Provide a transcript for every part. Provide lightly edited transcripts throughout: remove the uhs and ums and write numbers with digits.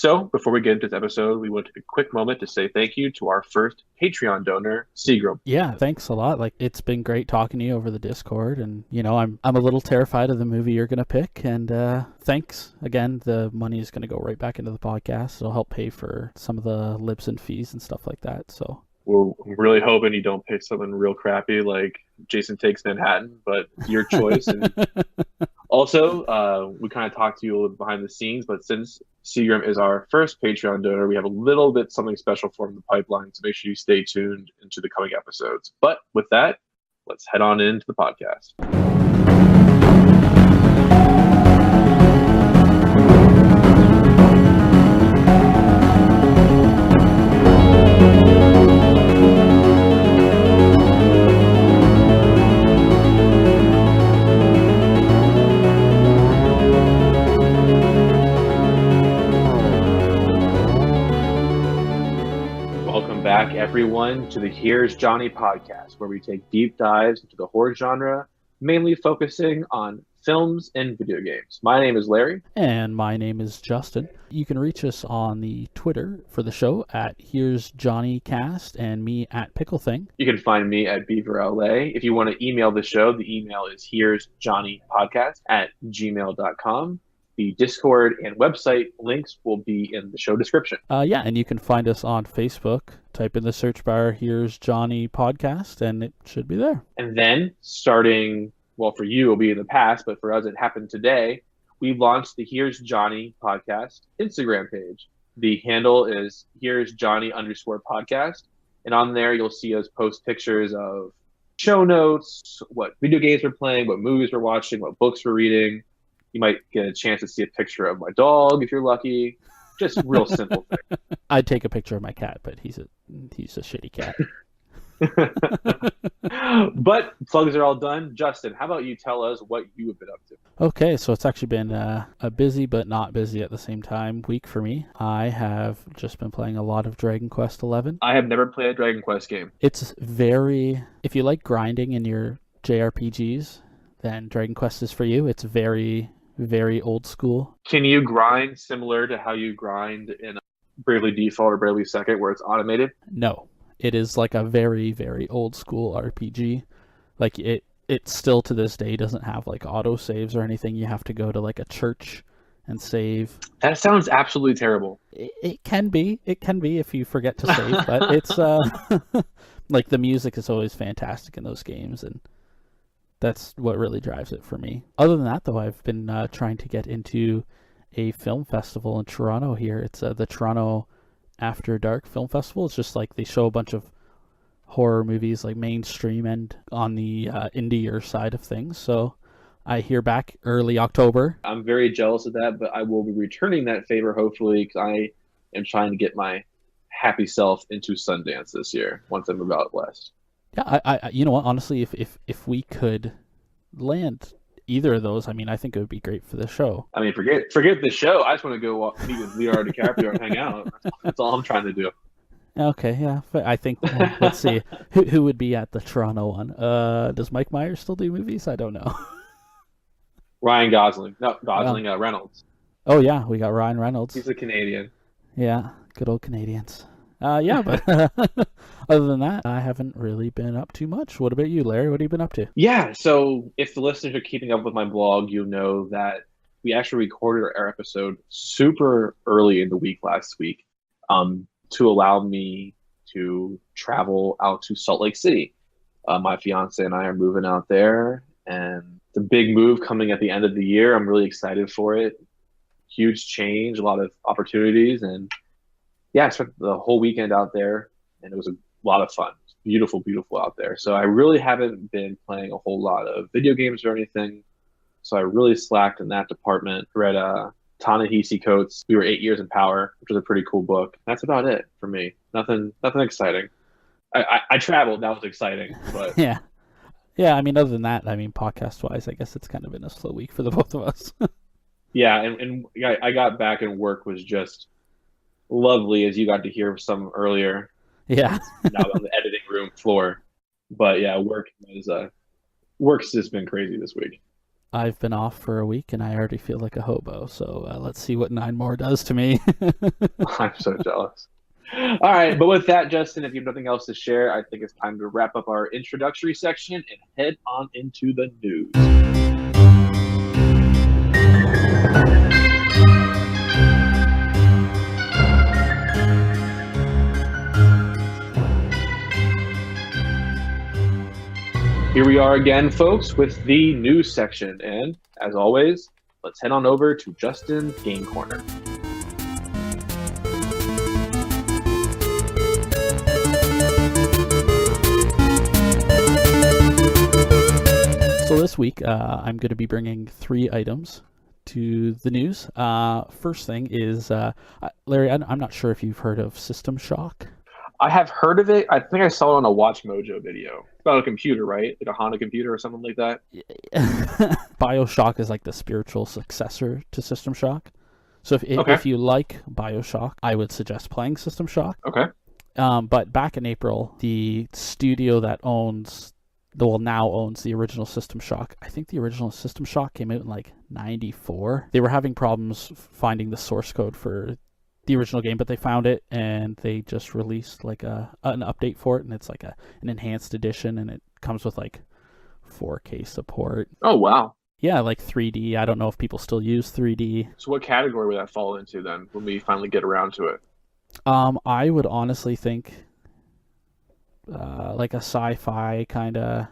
So, before we get into this episode, we want to take a quick moment to say thank you to our first Patreon donor, Seagram. Yeah, thanks a lot. Like it's been great talking to you over the Discord, and I'm a little terrified of the movie you're gonna pick. And thanks again. The money is gonna go right back into the podcast. It'll help pay for some of the libs and fees and stuff like that. So We're really hoping you don't pick something real crappy like Jason Takes Manhattan, but it's your choice. And also, we kind of talked to you a little behind the scenes, but since Seagram is our first Patreon donor, we have a little bit something special for him in the pipeline. So make sure you stay tuned into the coming episodes. But with that, let's head on into the podcast. Back, everyone, to the Here's Johnny podcast, where we take deep dives into the horror genre, mainly focusing on films and video games. My name is Larry. And my name is Justin. You can reach us on the Twitter for the show at Here's Johnny Cast and me at Pickle Thing. You can find me at BeaverLA. If you want to email the show, the email is Here's Johnny Podcast at gmail.com. The Discord and website links will be in the show description. And you can find us on Facebook. Type in the search bar, Here's Johnny Podcast, and it should be there. And then, starting, well, for you, it'll be in the past, but for us, it happened today. We launched the Here's Johnny Podcast Instagram page. The handle is Here's Johnny _podcast. And on there, you'll see us post pictures of show notes, what video games we're playing, what movies we're watching, what books we're reading. You might get a chance to see a picture of my dog if you're lucky. Just real simple thing. I'd take a picture of my cat, but he's a shitty cat. But plugs are all done. Justin, how about you tell us what you have been up to? Okay, so it's actually been a busy but not busy at the same time week for me. I have just been playing a lot of Dragon Quest XI. I have never played a Dragon Quest game. It's if you like grinding in your JRPGs, then Dragon Quest is for you. It's very old school. Can you grind similar to how you grind in Bravely Default or Bravely Second where it's automated? No. It is like a very old school RPG. Like it still to this day doesn't have like auto saves or anything. You have to go to like a church and save. That sounds absolutely terrible. It can be if you forget to save, but it's like the music is always fantastic in those games, and that's what really drives it for me. Other than that, though, I've been trying to get into a film festival in Toronto here. It's the Toronto After Dark Film Festival. It's just like they show a bunch of horror movies, like mainstream and on the indie side of things. So I hear back early October. I'm very jealous of that, but I will be returning that favor, hopefully, because I am trying to get my happy self into Sundance this year once I move out west. Yeah, I you know what? Honestly, if we could land either of those, I mean, I think it would be great for the show. I mean, forget the show. I just want to go meet with Leonardo DiCaprio and hang out. That's all I'm trying to do. Okay, yeah. I think, let's see. Who would be at the Toronto one? Does Mike Myers still do movies? I don't know. Ryan Gosling. No, Gosling, Reynolds. Oh, yeah, we got Ryan Reynolds. He's a Canadian. Yeah, good old Canadians. Yeah, but other than that, I haven't really been up too much. What about you, Larry? What have you been up to? Yeah, so if the listeners are keeping up with my blog, you'll know that we actually recorded our episode super early in the week last week to allow me to travel out to Salt Lake City. My fiance and I are moving out there, and the big move coming at the end of the year. I'm really excited for it. Huge change, a lot of opportunities, and yeah, I spent the whole weekend out there, and it was a lot of fun. It's beautiful out there. So I really haven't been playing a whole lot of video games or anything. So I really slacked in that department. Read Ta-Nehisi Coates' We Were 8 Years in Power, which was a pretty cool book. That's about it for me. Nothing exciting. I traveled. That was exciting. But Yeah. I mean, other than that, I mean, podcast-wise, I guess it's kind of been a slow week for the both of us. Yeah, and I got back and work was just lovely, as you got to hear some earlier. Yeah. Now on the editing room floor. But yeah, work's just been crazy this week. I've been off for a week and I already feel like a hobo. So let's see what 9 more does to me. I'm so jealous. All right, but with that, Justin, if you have nothing else to share, I think it's time to wrap up our introductory section and head on into the news. Here we are again, folks, with the news section. And as always, let's head on over to Justin's Game Corner. So this week, I'm going to be bringing 3 items to the news. First thing is, Larry, I'm not sure if you've heard of System Shock. I have heard of it. I think I saw it on a Watch Mojo video. It's about a computer, right? Like a Honda computer or something like that. BioShock is like the spiritual successor to System Shock. So Okay. if you like BioShock, I would suggest playing System Shock. Okay. But back in April, the studio that now owns the original System Shock. I think the original System Shock came out in like 94. They were having problems finding the source code for the original game, but they found it and they just released like an update for it, and it's like an enhanced edition, and it comes with like 4K support. Oh, wow. Yeah, like 3D. I don't know if people still use 3D. So what category would that fall into then when we finally get around to it? I would honestly think like a sci-fi kind of.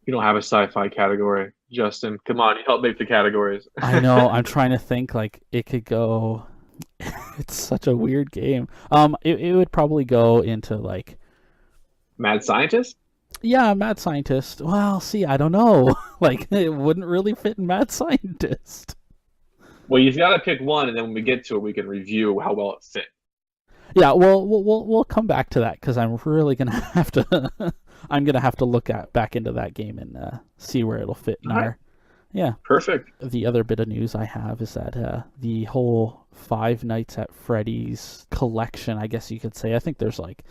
You don't have a sci-fi category. Justin, come on, help make the categories. I know. I'm trying to think like it could go. It's such a weird game. It would probably go into like Mad Scientist? yeah, Mad Scientist. Well, see, I don't know. Like it wouldn't really fit in Mad Scientist. Well, you've got to pick one, and then when we get to it, we can review how well it fit. Yeah, well, we'll come back to that because I'm really gonna have to. I'm gonna have to look back into that game and see where it'll fit in All right. our. Yeah. Perfect. The other bit of news I have is that the whole Five Nights at Freddy's collection, I guess you could say. I think there's like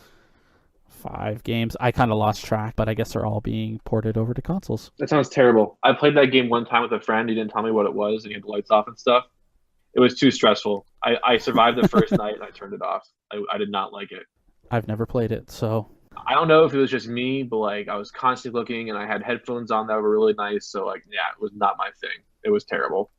5 games. I kind of lost track, but I guess they're all being ported over to consoles. That sounds terrible. I played that game one time with a friend. He didn't tell me what it was, and he had the lights off and stuff. It was too stressful. I survived the first night, and I turned it off. I did not like it. I've never played it, so I don't know if it was just me, but like I was constantly looking, and I had headphones on that were really nice. So like, yeah, it was not my thing. It was terrible.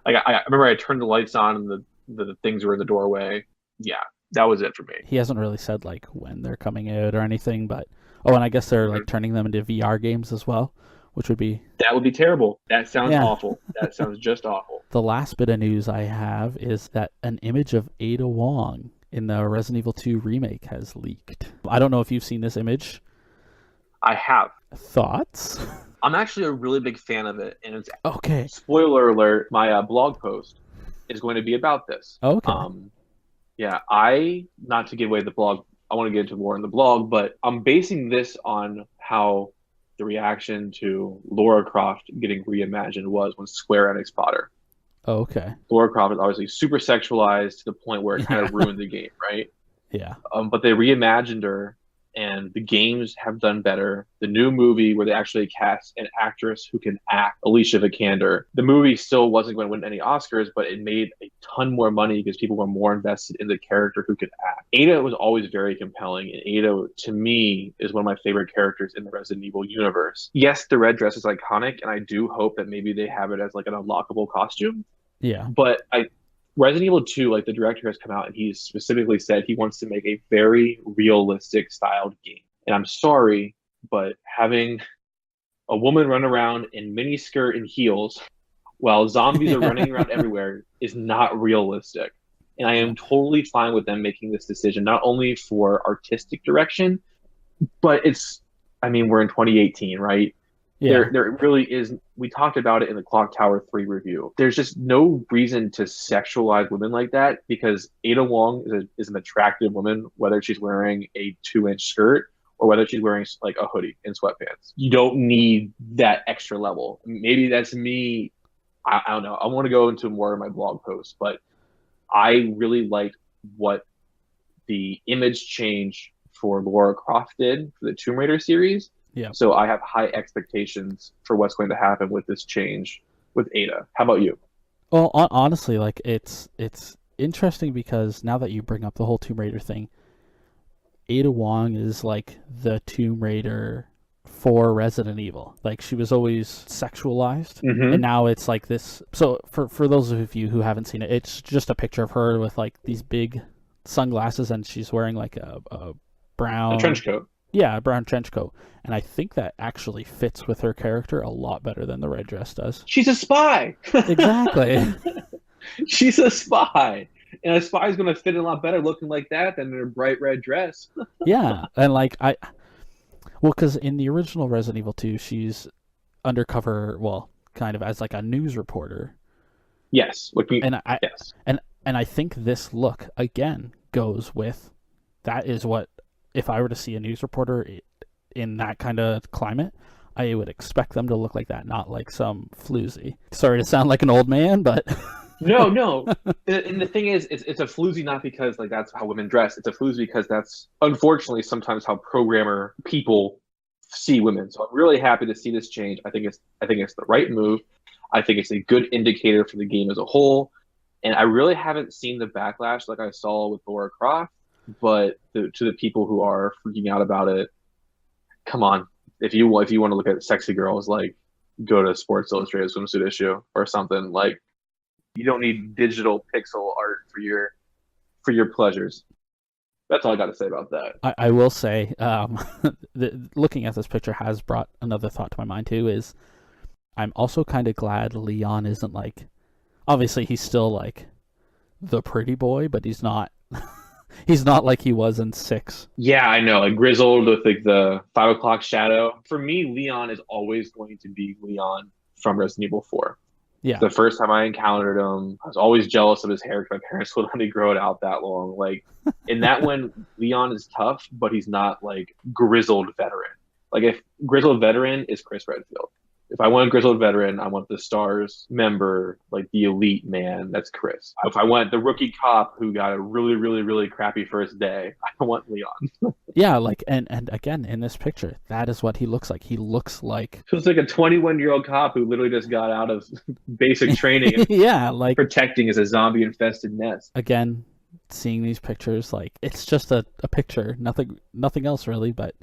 Like I remember I turned the lights on, and the things were in the doorway. Yeah, that was it for me. he hasn't really said like when they're coming out or anything. But and I guess they're like turning them into VR games as well, which would be That would be terrible. That sounds Yeah. awful. That sounds just awful. the last bit of news I have is that an image of Ada Wong in the Resident Evil 2 remake has leaked. I don't know if you've seen this image. I have. Thoughts? I'm actually a really big fan of it, and it's Okay. spoiler alert. My blog post is going to be about this. Okay. Yeah, not to give away the blog. I want to get into more in the blog, but I'm basing this on how the reaction to Lara Croft getting reimagined was when Square Enix bought her. Okay. Lara Croft is obviously super sexualized to the point where it kind of ruined the game, right? Yeah. But they reimagined her, and the games have done better. The new movie where they actually cast an actress who can act, Alicia Vikander, the movie still wasn't going to win any Oscars, but it made a ton more money because people were more invested in the character who could act. Ada was always very compelling, and Ada, to me, is one of my favorite characters in the Resident Evil universe. Yes, the red dress is iconic, and I do hope that maybe they have it as like an unlockable costume. Yeah. But Resident Evil 2, like the director has come out and he's specifically said he wants to make a very realistic styled game. And I'm sorry, but having a woman run around in miniskirt and heels while zombies are running around everywhere is not realistic. And I am totally fine with them making this decision, not only for artistic direction, but we're in 2018, right? Yeah. There really is. We talked about it in the Clock Tower 3 review. There's just no reason to sexualize women like that because Ada Wong is an attractive woman, whether she's wearing a 2-inch skirt or whether she's wearing like a hoodie and sweatpants. You don't need that extra level. Maybe that's me. I don't know. I want to go into more of my blog posts, but I really liked what the image change for Lara Croft did for the Tomb Raider series. Yeah. So I have high expectations for what's going to happen with this change with Ada. How about you? Well, honestly, like it's interesting because now that you bring up the whole Tomb Raider thing, Ada Wong is like the Tomb Raider for Resident Evil. Like she was always sexualized, and Mm-hmm. now it's like this. So for those of you who haven't seen it, it's just a picture of her with like these big sunglasses, and she's wearing like a A brown, trench coat. yeah, a brown trench coat. And I think that actually fits with her character a lot better than the red dress does. She's a spy. Exactly. She's a spy. And a spy is going to fit in a lot better looking like that than in a bright red dress. Yeah, and like well, because in the original Resident Evil 2, she's undercover, well, kind of as like a news reporter, Yes. Looking. and I Yes. and I think this look again goes with that is what if I were to see a news reporter in that kind of climate, I would expect them to look like that, not like some floozy. Sorry to sound like an old man, but No, no. And the thing is, it's a floozy not because like that's how women dress. It's a floozy because that's unfortunately sometimes how programmer people see women. So I'm really happy to see this change. I think it's the right move. I think it's a good indicator for the game as a whole. And I really haven't seen the backlash like I saw with Laura Croft, but to the people who are freaking out about it, come on. If you want to look at sexy girls, like go to Sports Illustrated swimsuit issue or something. Like you don't need digital pixel art for your pleasures. That's all I got to say about that. I will say, looking at this picture has brought another thought to my mind too. Is I'm also kind of glad Leon isn't like. Obviously, he's still like the pretty boy, but he's not. He's not like he was in 6. Yeah, I know. Like grizzled with like the 5 o'clock shadow. For me, Leon is always going to be Leon from Resident Evil 4. Yeah, The first time I encountered him, I was always jealous of his hair because my parents would let me grow it out that long. Like in that one, Leon is tough, but he's not like grizzled veteran. Like if grizzled veteran is Chris Redfield. If I want a grizzled veteran, I want the stars member, like the elite man. That's Chris. If I want the rookie cop who got a really, really, really crappy first day, I want Leon. yeah. Like and again in this picture, that is what he looks like. He looks like Feels like a 21-year-old cop who literally just got out of basic training and yeah, like protecting as a zombie infested nest. again, seeing these pictures, like it's just a picture, nothing else really. But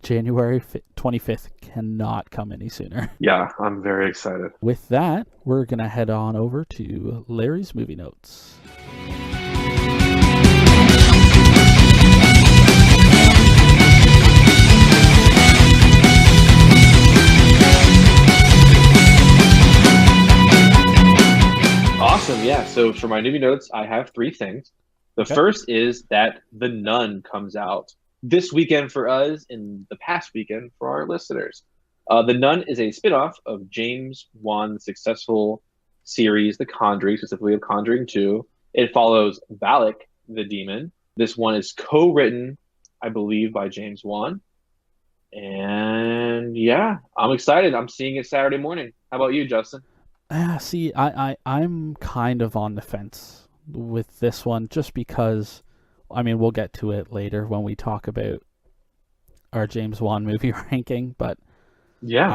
January 25th cannot come any sooner. Yeah, I'm very excited. With that, we're gonna head on over to Larry's movie notes. Awesome. Yeah. So for my movie notes, I have three things. The Okay. first is that The Nun comes out this weekend for us and the past weekend for our listeners. The Nun is a spin-off of James Wan's successful series, The Conjuring, specifically of Conjuring 2. It follows Valak, the demon. This one is co-written, I believe, by James Wan. And yeah, I'm excited. I'm seeing it Saturday morning. How about you, Justin? See, I'm kind of on the fence with this one just because, I mean, we'll get to it later when we talk about our James Wan movie ranking, but Yeah.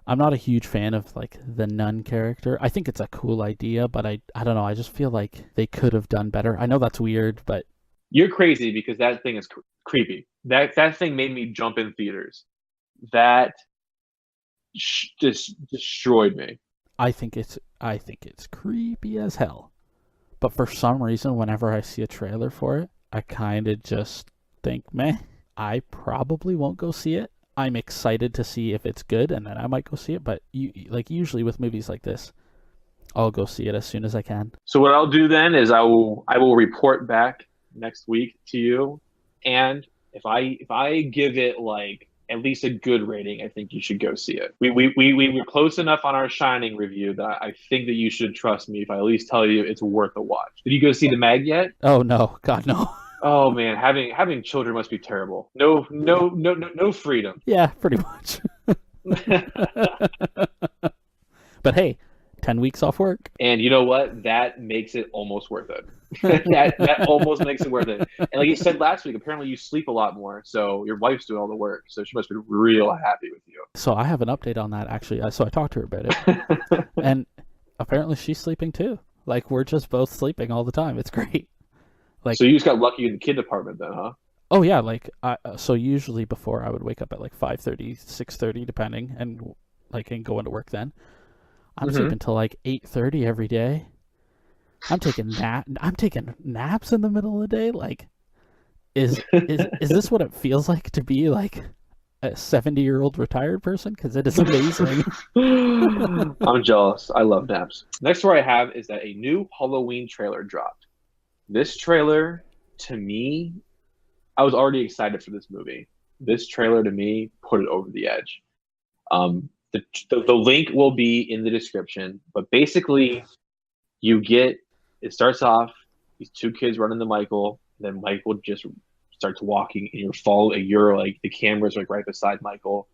I'm not a huge fan of like the nun character. I think it's a cool idea, but I don't know, I just feel like they could have done better. I know that's weird, but You're crazy because that thing is creepy. That thing made me jump in theaters. That just destroyed me. I think it's creepy as hell. But for some reason, whenever I see a trailer for it, I kind of just think, meh, I probably won't go see it. I'm excited to see if it's good, and then I might go see it. But usually with movies like this, I'll go see it as soon as I can. So what I'll do then is I will report back next week to you, and if I give it like at least a good rating, I think you should go see it. We were close enough on our Shining review that I think that you should trust me if I at least tell you it's worth a watch. Did you go see the Mag yet? Oh no, God no. Oh man, having children must be terrible. No freedom. Yeah, pretty much. But hey, 10 weeks off work. And you know what? That makes it almost worth it. that almost makes it worth it. And like you said last week, apparently you sleep a lot more, so your wife's doing all the work, so she must be real happy with you. So I have an update on that, actually. So I talked to her about it, and apparently she's sleeping too. Like, we're just both sleeping all the time. It's great. Like, so you just got lucky in the kid department then, huh? Oh yeah, like so usually before I would wake up at like 5:30, 6:30 depending, and go into work then. I'm sleeping till like 8:30 every day. I'm taking naps in the middle of the day. Like, is this what it feels like to be like a 70-year-old retired person? Because it is amazing. I'm jealous. I love naps. Next story I have is that a new Halloween trailer dropped. This trailer, to me, I was already excited for this movie. This trailer, to me, put it over the edge. The link will be in the description, but basically, it starts off, these two kids running to Michael, then Michael just starts walking, and you're like, the camera's like right beside Michael.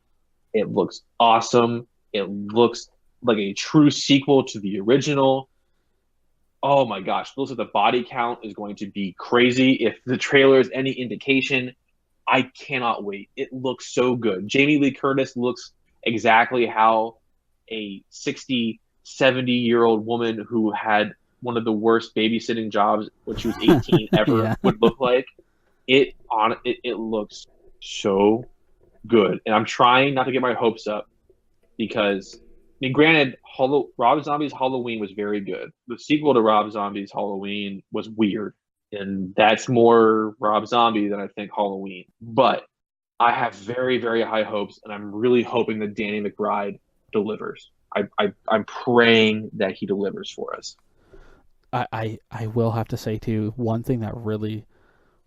It looks awesome. It looks like a true sequel to the original. Oh my gosh, looks like the body count is going to be crazy. If the trailer is any indication, I cannot wait. It looks so good. Jamie Lee Curtis looks exactly how a 60, 70-year-old woman who had one of the worst babysitting jobs when she was 18 ever would look like. It looks so good. And I'm trying not to get my hopes up because, I mean, granted, Rob Zombie's Halloween was very good. The sequel to Rob Zombie's Halloween was weird. And that's more Rob Zombie than I think Halloween. But I have very, very high hopes, and I'm really hoping that Danny McBride delivers. I'm praying that he delivers for us. I will have to say, too, one thing that really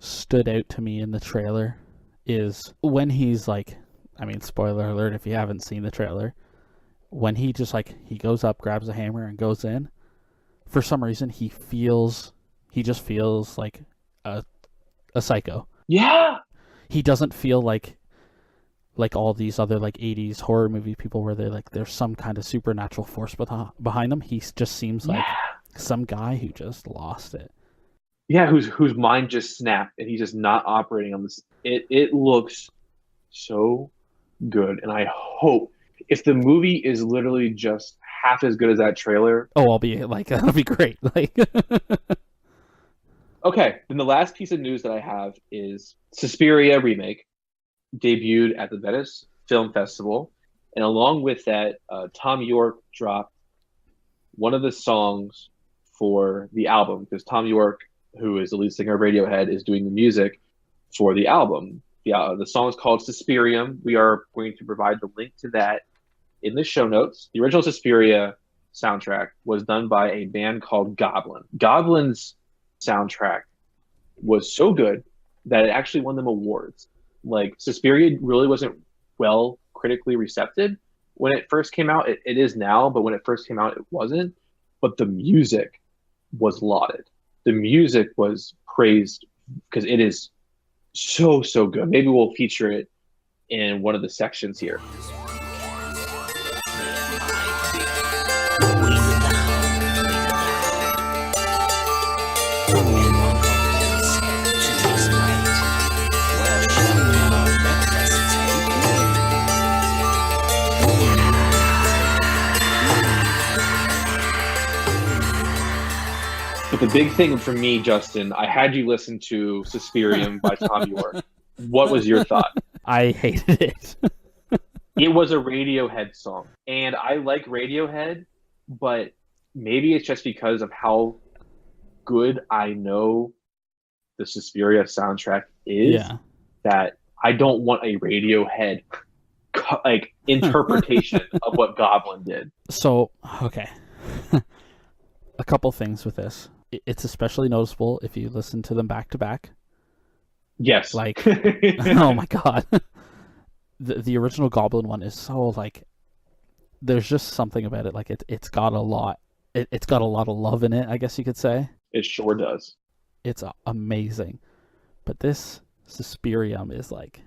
stood out to me in the trailer is when he's like, I mean, spoiler alert if you haven't seen the trailer, when he just he goes up, grabs a hammer, and goes in, for some reason he just feels like a psycho. Yeah. He doesn't feel like all these other 80s horror movie people where there's some kind of supernatural force behind them. He just seems like some guy who just lost it. Yeah, whose mind just snapped and he's just not operating on this. It looks so good, and I hope if the movie is literally just half as good as that trailer. Oh, I'll be that'll be great. Okay, then the last piece of news that I have is Suspiria remake debuted at the Venice Film Festival, and along with that, Tom York dropped one of the songs for the album, because Tom York, who is the lead singer of Radiohead, is doing the music for the album. The song is called Suspirium. We are going to provide the link to that in the show notes. The original Suspiria soundtrack was done by a band called Goblin. Goblin's soundtrack was so good that it actually won them awards. Like, Suspiria really wasn't well critically receptive when it first came out. It is now, but when it first came out, it wasn't. But the music was lauded. The music was praised because it is so, so good. Maybe we'll feature it in one of the sections here. But the big thing for me, Justin, I had you listen to Suspirium by Tom York. What was your thought? I hated it. It was a Radiohead song. And I like Radiohead, but maybe it's just because of how good I know the Suspiria soundtrack is that I don't want a Radiohead interpretation of what Goblin did. So, okay. A couple things with this. It's especially noticeable if you listen to them back to back. Yes. Oh my god. The original Goblin one is so there's just something about it. It's got a lot. It's got a lot of love in it, I guess you could say. It sure does. It's amazing. But this Suspirium is like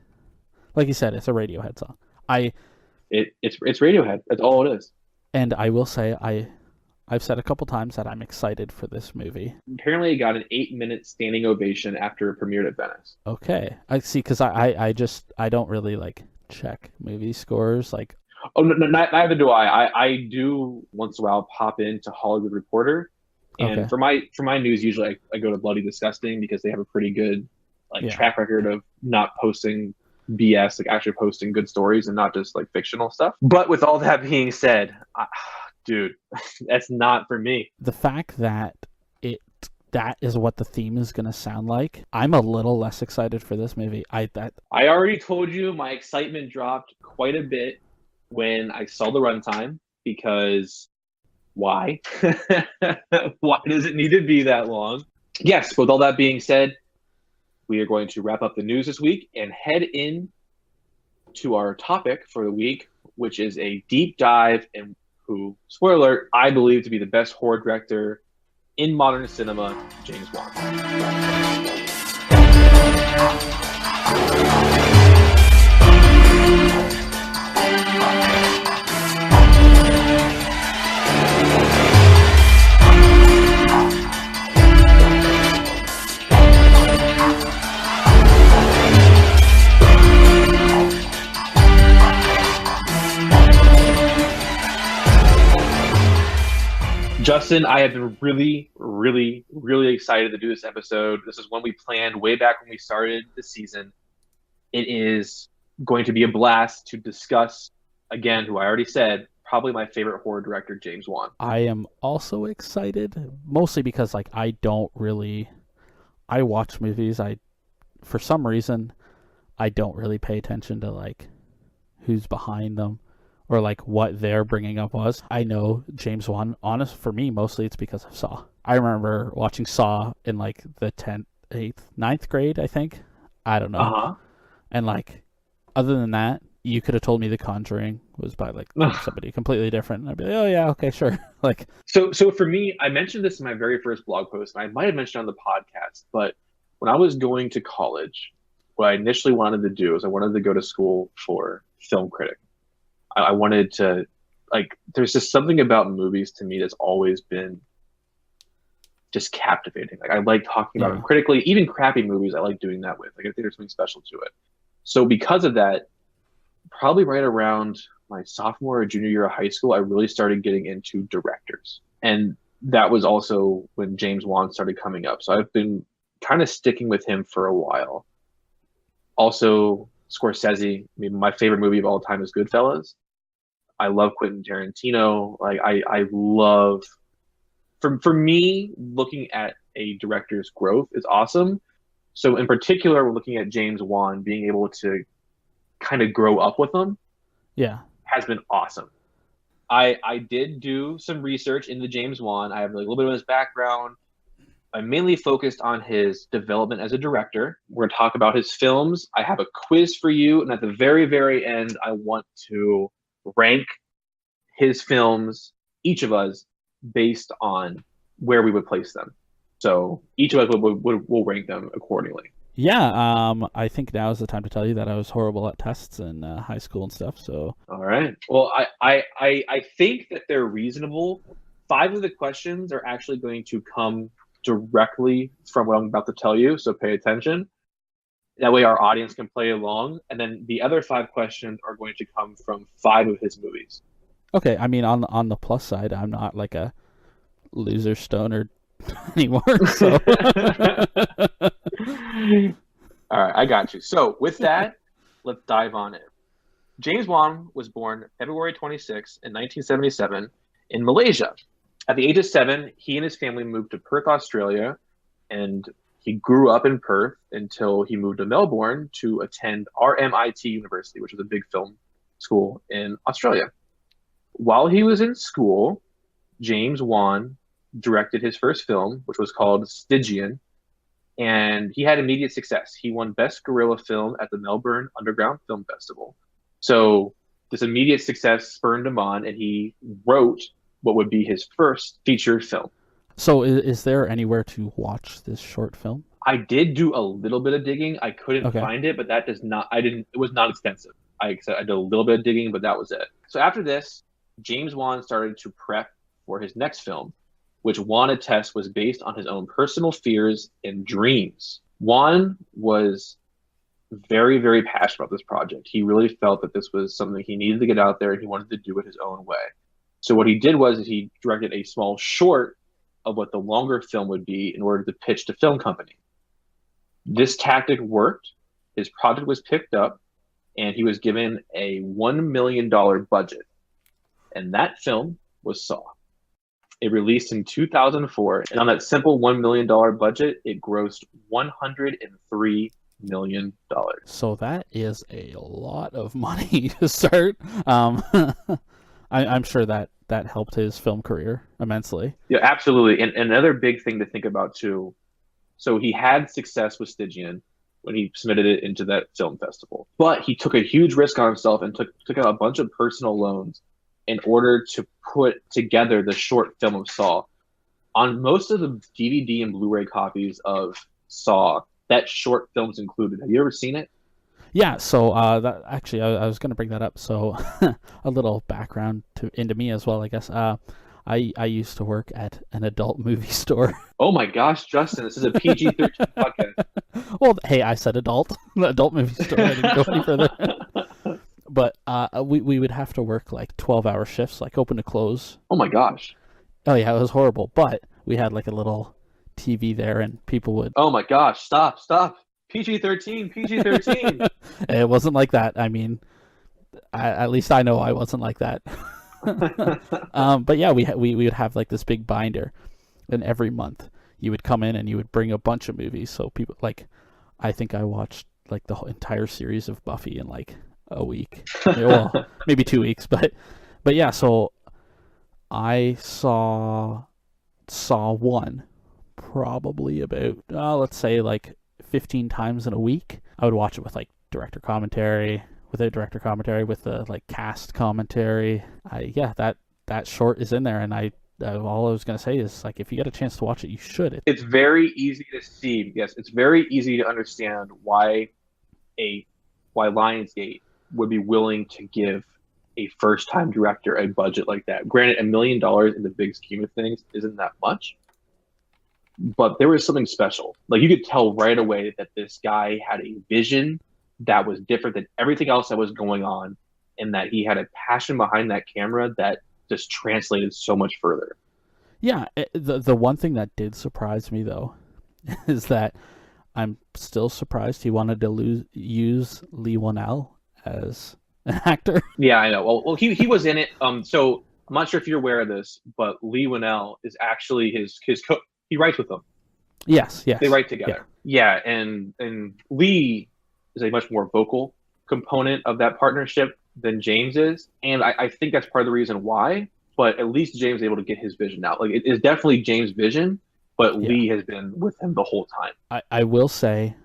you said, it's a Radiohead song. It's Radiohead. That's all it is. And I will say I've said a couple times that I'm excited for this movie. Apparently, it got an 8-minute standing ovation after it premiered at Venice. Okay, I see. Because I don't really like check movie scores. Like, Oh, no, neither do I. I do once in a while pop into Hollywood Reporter, okay, and for my news, usually I go to Bloody Disgusting because they have a pretty good like yeah, track record of not posting BS, like actually posting good stories and not just like fictional stuff. But with all that being said, dude, that's not for me. the fact that it that is what the theme is gonna sound like, I'm a little less excited for this movie. I already told you my excitement dropped quite a bit when I saw the runtime because why? Why does it need to be that long? Yes, with all that being said, we are going to wrap up the news this week and head in to our topic for the week, which is a deep dive in who, spoiler alert, I believe to be the best horror director in modern cinema, James Wan. Justin, I have been really, really, really excited to do this episode. This is one we planned way back when we started the season. It is going to be a blast to discuss, again, who I already said, probably my favorite horror director, James Wan. I am also excited, mostly because like I watch movies. For some reason I don't really pay attention to like who's behind them or like what they're bringing up was. I know James Wan. Honest for me, mostly it's because of Saw. I remember watching Saw in like the 10th, 8th, ninth grade, I think. I don't know. Uh-huh. And like, other than that, you could have told me The Conjuring was by like somebody completely different, and I'd be like, oh yeah, okay, sure. Like, So for me, I mentioned this in my very first blog post, and I might have mentioned it on the podcast, but when I was going to college, what I initially wanted to do is I wanted to go to school for film critic. I wanted to, like, there's just something about movies to me that's always been just captivating. Like, I like talking about yeah, them critically. Even crappy movies, I like doing that with. Like, I think there's something special to it. So because of that, probably right around my sophomore or junior year of high school, I really started getting into directors. And that was also when James Wan started coming up. So I've been kind of sticking with him for a while. Also, Scorsese. I mean, my favorite movie of all time is Goodfellas. I love Quentin Tarantino. Like I love for me, looking at a director's growth is awesome. So in particular, we're looking at James Wan being able to kind of grow up with him yeah, has been awesome. I did do some research into James Wan. I have like a little bit of his background. I'm mainly focused on his development as a director. We're going to talk about his films. I have a quiz for you, and at the very, very end, I want to rank his films, each of us, based on where we would place them. So each of us will rank them accordingly. yeah. I think now is the time to tell you that I was horrible at tests in high school and stuff. So All right. Well, I think that they're reasonable. 5 of the questions are actually going to come directly from what I'm about to tell you, so pay attention. That way our audience can play along. And then the other 5 questions are going to come from 5 of his movies. okay, I mean on the plus side, I'm not like a loser stoner anymore. So All right, I got you. So with that, let's dive on in. James Wan was born February 26 in 1977 in Malaysia. At the age of 7, he and his family moved to Perth, Australia, and he grew up in Perth until he moved to Melbourne to attend RMIT University, which is a big film school in Australia. While he was in school, James Wan directed his first film, which was called Stygian, and he had immediate success. He won Best Guerrilla Film at the Melbourne Underground Film Festival. So this immediate success spurred him on, and he wrote what would be his first feature film. so is there anywhere to watch this short film? I did do a little bit of digging. I couldn't Okay. find it, but that does not. I didn't. It was not extensive. I did a little bit of digging, but that was it. So after this, James Wan started to prep for his next film, which Wan attests was based on his own personal fears and dreams. Wan was very, very passionate about this project. He really felt that this was something he needed to get out there and he wanted to do it his own way. So what he did was he directed a small short of what the longer film would be in order to pitch to film company. This tactic worked. His project was picked up and he was given a $1 million budget. And that film was Saw. It released in 2004, and on that simple $1 million budget, it grossed $103 million. So that is a lot of money to start. I'm sure that helped his film career immensely. Yeah, absolutely. And another big thing to think about too. So he had success with Stygian when he submitted it into that film festival, but he took a huge risk on himself and took out a bunch of personal loans in order to put together the short film of Saw. On most of the DVD and Blu-ray copies of Saw, that short film's included. Have you ever seen it? Yeah, so that actually I was going to bring that up. So a little background into me as well, I guess. I used to work at an adult movie store. Oh my gosh, Justin, this is a PG-13 podcast. Well, hey, I said adult movie store. I didn't go any further. But we would have to work like 12-hour shifts, like open to close. Oh my gosh. Oh yeah, it was horrible. But we had like a little TV there, and people would. Oh my gosh! Stop! PG-13, PG-13. It wasn't like that. I mean, at least I know I wasn't like that. But yeah, we would have like this big binder, and every month you would come in and you would bring a bunch of movies. So people like, I think I watched like the whole entire series of Buffy in like a week. Well, maybe 2 weeks, but yeah. So I saw 1 probably about let's say like 15 times in a week. I would watch it with like director commentary, without director commentary, with the like cast commentary. That short is in there, and all I was gonna say is like if you get a chance to watch it, you should. It's very easy to see. Yes, it's very easy to understand why Lionsgate would be willing to give a first-time director a budget like that. Granted, $1 million in the big scheme of things isn't that much, but there was something special. Like you could tell right away that this guy had a vision that was different than everything else that was going on, and that he had a passion behind that camera that just translated so much further. Yeah, the one thing that did surprise me though is that I'm still surprised he wanted to use Lee Whannell as an actor. Yeah, I know. Well, he was in it. So I'm not sure if you're aware of this, but Lee Whannell is actually his he writes with them. Yes. They write together. Yeah, and Lee is a much more vocal component of that partnership than James is, and I think that's part of the reason why. But at least James is able to get his vision out. Like it is definitely James' vision, but Lee has been with him the whole time. I will say,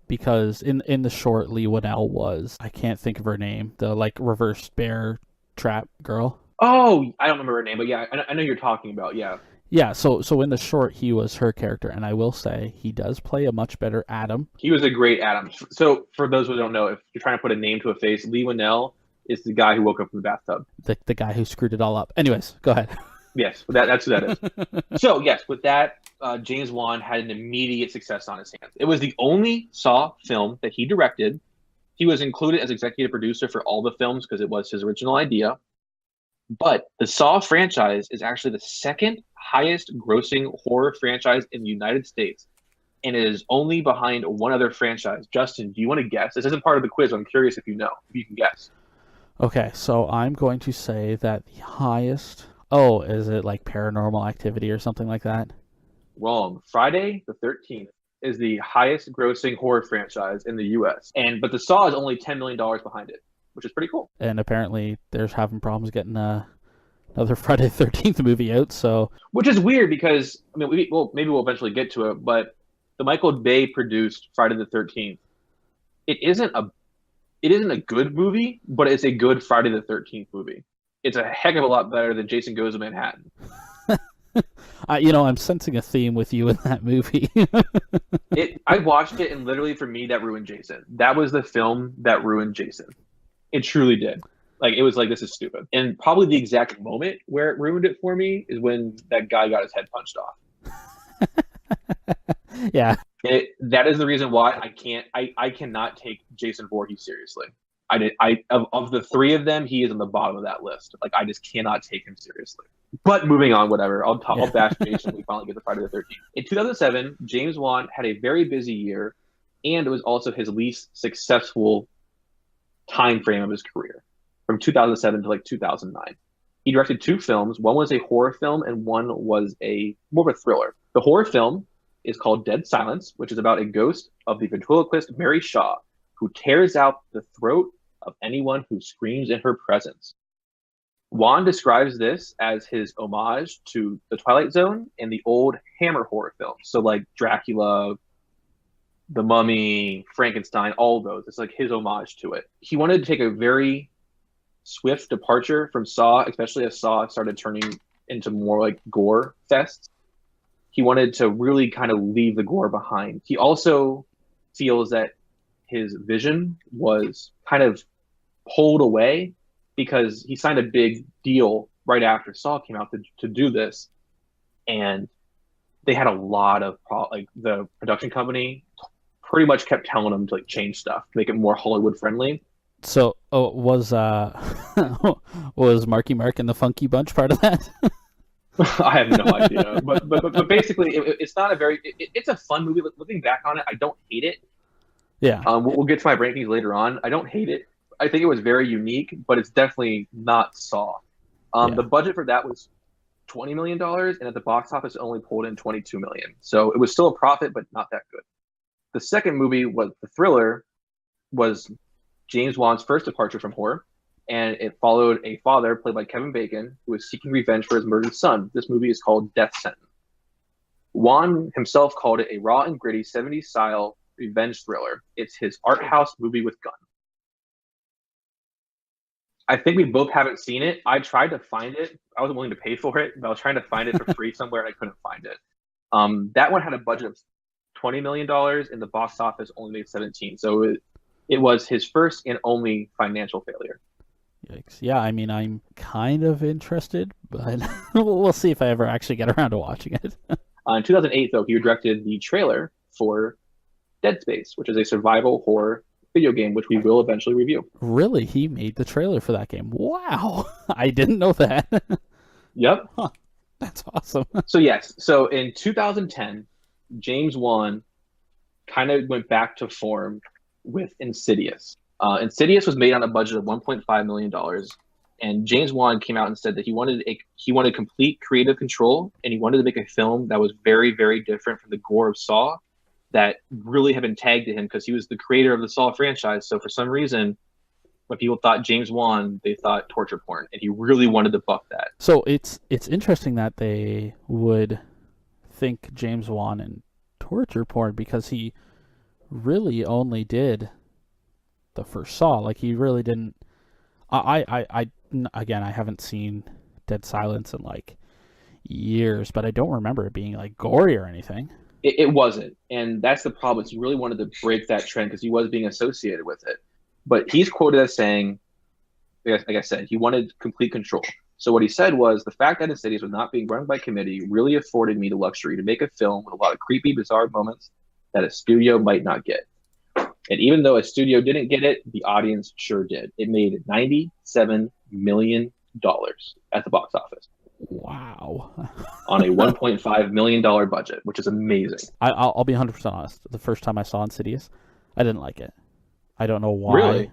because in the short, Lee Whannell was, I can't think of her name, the like reverse bear trap girl. Oh, I don't remember her name, but yeah, I know you're talking about. Yeah. Yeah, so in the short, he was her character, and I will say he does play a much better Adam. He was a great Adam. So for those who don't know, if you're trying to put a name to a face, Lee Whannell is the guy who woke up from the bathtub. The guy who screwed it all up. Anyways, go ahead. Yes, that's who that is. So yes, with that, James Wan had an immediate success on his hands. It was the only Saw film that he directed. He was included as executive producer for all the films because it was his original idea. But the Saw franchise is actually the second highest grossing horror franchise in the United States. And it is only behind one other franchise. Justin, do you want to guess? This isn't part of the quiz. I'm curious if you know. If you can guess. Okay, so I'm going to say that the highest... Oh, is it like Paranormal Activity or something like that? Wrong. Friday the 13th is the highest grossing horror franchise in the U.S. But the Saw is only $10 million behind it, which is pretty cool. And apparently they're having problems getting another Friday the 13th movie out, so... Which is weird because, I mean, maybe we'll eventually get to it, but the Michael Bay produced Friday the 13th. It isn't a good movie, but it's a good Friday the 13th movie. It's a heck of a lot better than Jason Goes to Manhattan. I'm sensing a theme with you in that movie. I watched it, and literally for me, that ruined Jason. That was the film that ruined Jason. It truly did. Like, it was like, this is stupid. And probably the exact moment where it ruined it for me is when that guy got his head punched off. Yeah. That is the reason why I cannot take Jason Voorhees seriously. Of the three of them, he is on the bottom of that list. Like, I just cannot take him seriously. But moving on, whatever. I'll bash Jason when we finally get to Friday the 13th. In 2007, James Wan had a very busy year, and it was also his least successful time frame of his career, from 2007 to like 2009. He directed 2 films. One was a horror film, and one was more of a thriller. The horror film is called Dead Silence, which is about a ghost of the ventriloquist Mary Shaw, who tears out the throat of anyone who screams in her presence. Wan describes this as his homage to The Twilight Zone and the old Hammer horror films. So like Dracula, The Mummy, Frankenstein, all those. It's like his homage to it. He wanted to take a very swift departure from Saw, especially as Saw started turning into more like gore fests. He wanted to really kind of leave the gore behind. He also feels that his vision was kind of pulled away because he signed a big deal right after Saw came out to do this, and they had a lot of like the production company pretty much kept telling him to like change stuff to make it more Hollywood friendly. So was Marky Mark and the Funky Bunch part of that? I have no idea, but basically, it's not a very. It's a fun movie. Looking back on it, I don't hate it. Yeah. We'll get to my rankings later on. I don't hate it. I think it was very unique, but it's definitely not Saw. The budget for that was $20 million, and at the box office, it only pulled in $22 million. So it was still a profit, but not that good. The second movie was the thriller, was James Wan's first departure from horror, and it followed a father played by Kevin Bacon who was seeking revenge for his murdered son. This movie is called Death Sentence. Wan himself called it a raw and gritty 70s style revenge thriller. It's his art house movie with guns. I think we both haven't seen it. I tried to find it. I wasn't willing to pay for it, but I was trying to find it for free somewhere, and I couldn't find it. That one had a budget of $20 million, and the box office only made 17. So it was his first and only financial failure. Yikes. Yeah, I mean, I'm kind of interested, but we'll see if I ever actually get around to watching it. In 2008, though, he directed the trailer for Dead Space, which is a survival horror video game, which we will eventually review. Really? He made the trailer for that game? Wow! I didn't know that. Yep. Huh. That's awesome. So yes, so in 2010, James Wan kind of went back to form with Insidious. Insidious was made on a budget of $1.5 million, and James Wan came out and said that he wanted complete creative control, and he wanted to make a film that was very, very different from the gore of Saw that really had been tagged to him because he was the creator of the Saw franchise. So for some reason, when people thought James Wan, they thought torture porn, and he really wanted to buck that. So it's interesting that they would think James Wan and torture porn because he really only did the first Saw. Like, he really didn't. Again, I haven't seen Dead Silence in like years, but I don't remember it being like gory or anything. It wasn't, and that's the problem. He really wanted to break that trend because he was being associated with it. But he's quoted as saying, like I said, he wanted complete control. So what he said was, the fact that Insidious was not being run by committee really afforded me the luxury to make a film with a lot of creepy, bizarre moments that a studio might not get. And even though a studio didn't get it, the audience sure did. It made $97 million at the box office. Wow. On a $1.5 million budget, which is amazing. I'll be 100% honest. The first time I saw Insidious, I didn't like it. I don't know why. Really?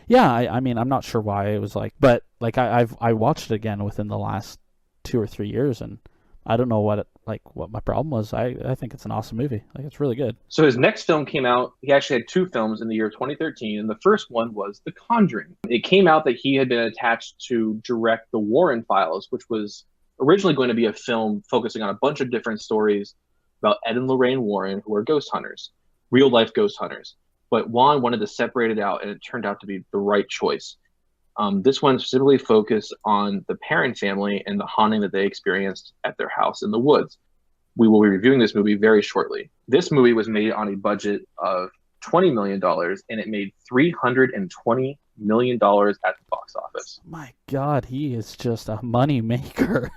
Yeah, I mean, I'm not sure why it was like, but like I watched it again within the last 2 or 3 years, and I don't know what my problem was. I think it's an awesome movie. Like, it's really good. So his next film came out. He actually had 2 films in the year 2013, and the first one was The Conjuring. It came out that he had been attached to direct The Warren Files, which was originally going to be a film focusing on a bunch of different stories about Ed and Lorraine Warren, who are ghost hunters, real life ghost hunters. But Wan wanted to separate it out, and it turned out to be the right choice. This one specifically focused on the Perrin family and the haunting that they experienced at their house in the woods. We will be reviewing this movie very shortly. This movie was made on a budget of $20 million, and it made $320 million at the box office. My God, he is just a money maker.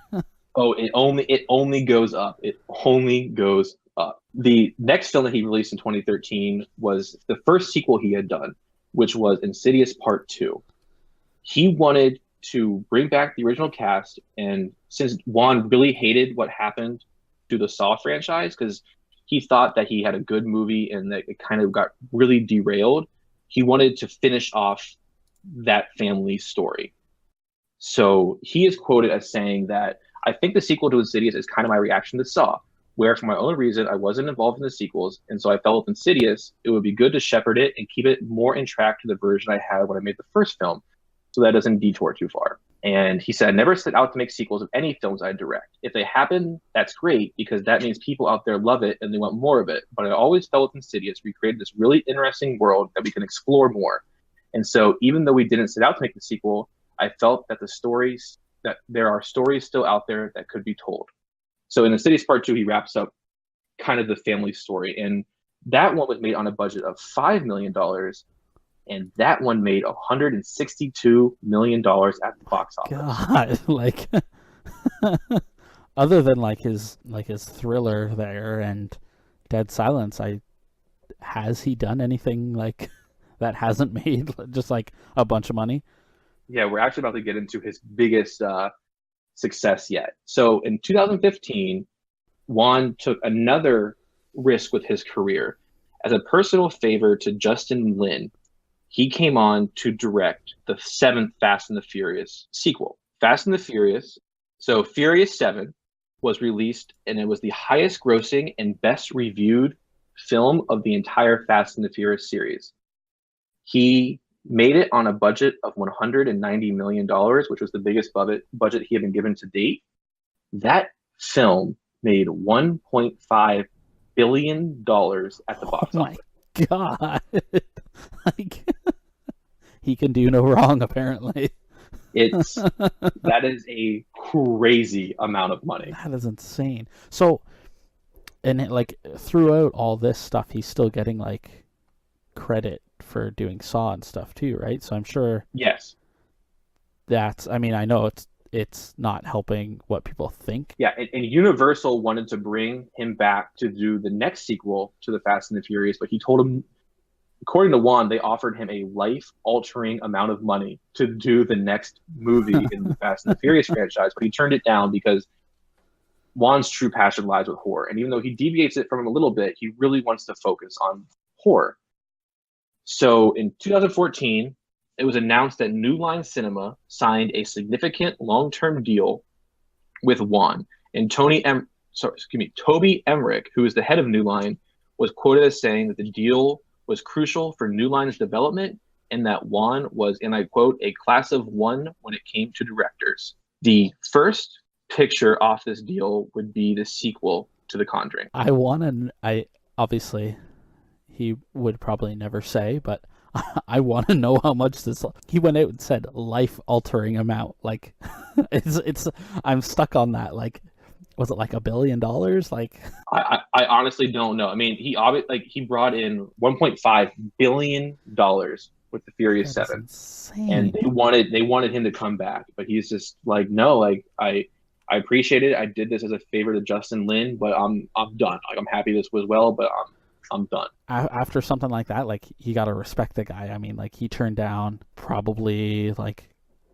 Oh, it only goes up. It only goes up. The next film that he released in 2013 was the first sequel he had done, which was Insidious Part 2. He wanted to bring back the original cast, and since Wan really hated what happened to the Saw franchise because he thought that he had a good movie and that it kind of got really derailed, he wanted to finish off that family story. So he is quoted as saying that I think the sequel to Insidious is kind of my reaction to Saw, where for my own reason I wasn't involved in the sequels, and so I felt with Insidious it would be good to shepherd it and keep it more in track to the version I had when I made the first film, so that doesn't detour too far. And he said, I never set out to make sequels of any films I direct. If they happen, that's great, because that means people out there love it and they want more of it. But I always felt with Insidious, we created this really interesting world that we can explore more. And so even though we didn't set out to make the sequel, I felt that there are stories still out there that could be told. So in Insidious Part 2, he wraps up kind of the family story. And that one was made on a budget of $5 million. And that one made $162 million at the box office. God, like other than his thriller there and Dead Silence, has he done anything like that hasn't made just like a bunch of money? Yeah, we're actually about to get into his biggest success yet. So in 2015, Wan took another risk with his career. As a personal favor to Justin Lin, he came on to direct the 7th Fast and the Furious sequel. Fast and the Furious, so Furious 7 was released, and it was the highest grossing and best reviewed film of the entire Fast and the Furious series. He made it on a budget of $190 million, which was the biggest budget he had been given to date. That film made $1.5 billion at the box office. My God. Like, he can do no wrong, apparently. That is a crazy amount of money. That is insane. So, and throughout all this stuff, he's still getting credit for doing Saw and stuff too, right? So I'm sure. Yes. I know it's not helping what people think. Yeah, and Universal wanted to bring him back to do the next sequel to the Fast and the Furious, but he told him, according to Wan, they offered him a life-altering amount of money to do the next movie in the Fast and the Furious franchise, but he turned it down because Wan's true passion lies with horror. And even though he deviates it from him a little bit, he really wants to focus on horror. So in 2014, it was announced that New Line Cinema signed a significant long-term deal with Wan. And Toby Emmerich, who is the head of New Line, was quoted as saying that the deal was crucial for New Line's development and that Wan was, and I quote, a class of one when it came to directors. The first picture off this deal would be the sequel to The Conjuring. Obviously he would probably never say, but I want to know how much this. He went out and said life-altering amount. I'm stuck on that. Was it $1 billion? I honestly don't know. I mean, he brought in $1.5 billion with the Furious 7, insane. And they wanted him to come back, but he's just no. I appreciate it. I did this as a favor to Justin Lin, but I'm done. I'm happy this was well, but I'm done. After something like that, you got to respect the guy. I mean, he turned down probably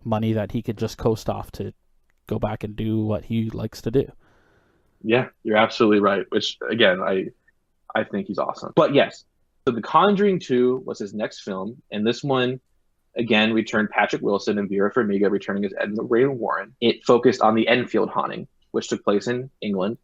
money that he could just coast off to go back and do what he likes to do. Yeah, you're absolutely right. Which again, I think he's awesome. But yes, so The Conjuring 2 was his next film, and this one again returned Patrick Wilson and Vera Farmiga returning as Ed and Lorraine Warren. It focused on the Enfield haunting, which took place in England.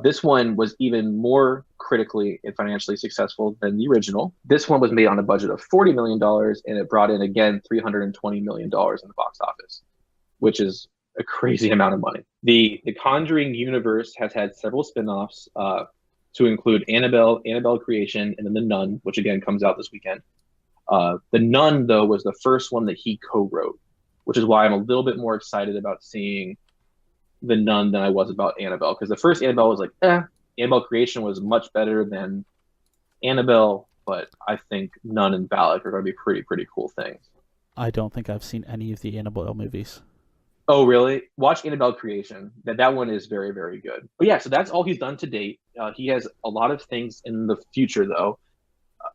This one was even more critically and financially successful than the original. This one was made on a budget of $40 million, and it brought in, again, $320 million in the box office, which is a crazy amount of money. The Conjuring universe has had several spin-offs to include Annabelle Creation, and then The Nun, which, again, comes out this weekend. The Nun, though, was the first one that he co-wrote, which is why I'm a little bit more excited about seeing The Nun than I was about Annabelle, because the first Annabelle was Annabelle Creation was much better than Annabelle, but I think Nun and Valak are going to be pretty cool things. I don't think I've seen any of the Annabelle movies. Oh, really? Watch Annabelle Creation. That one is very good. But yeah, so that's all he's done to date. He has a lot of things in the future, though.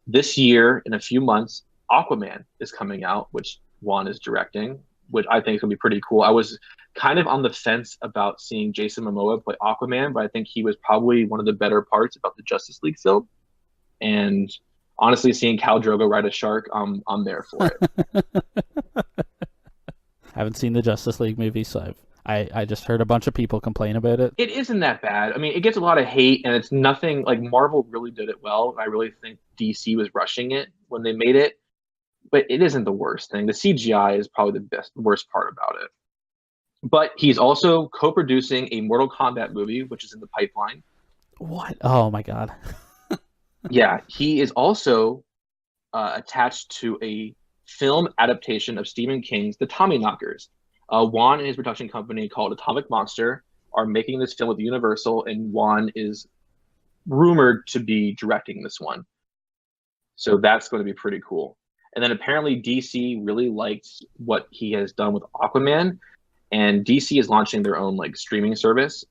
This year, in a few months, Aquaman is coming out, which Wan is directing, which I think is going to be pretty cool. I was kind of on the fence about seeing Jason Momoa play Aquaman, but I think he was probably one of the better parts about the Justice League film. And honestly, seeing Khal Drogo ride a shark, I'm there for it. Haven't seen the Justice League movie, so I just heard a bunch of people complain about it. It isn't that bad. I mean, it gets a lot of hate, and it's nothing like Marvel really did it well. I really think DC was rushing it when they made it, but it isn't the worst thing. The CGI is probably the worst part about it. But he's also co-producing a Mortal Kombat movie, which is in the pipeline. What? Oh my god. Yeah, he is also attached to a film adaptation of Stephen King's The Tommyknockers. Wan and his production company called Atomic Monster are making this film with Universal, and Wan is rumored to be directing this one. So that's going to be pretty cool. And then apparently DC really liked what he has done with Aquaman, and DC is launching their own like streaming service.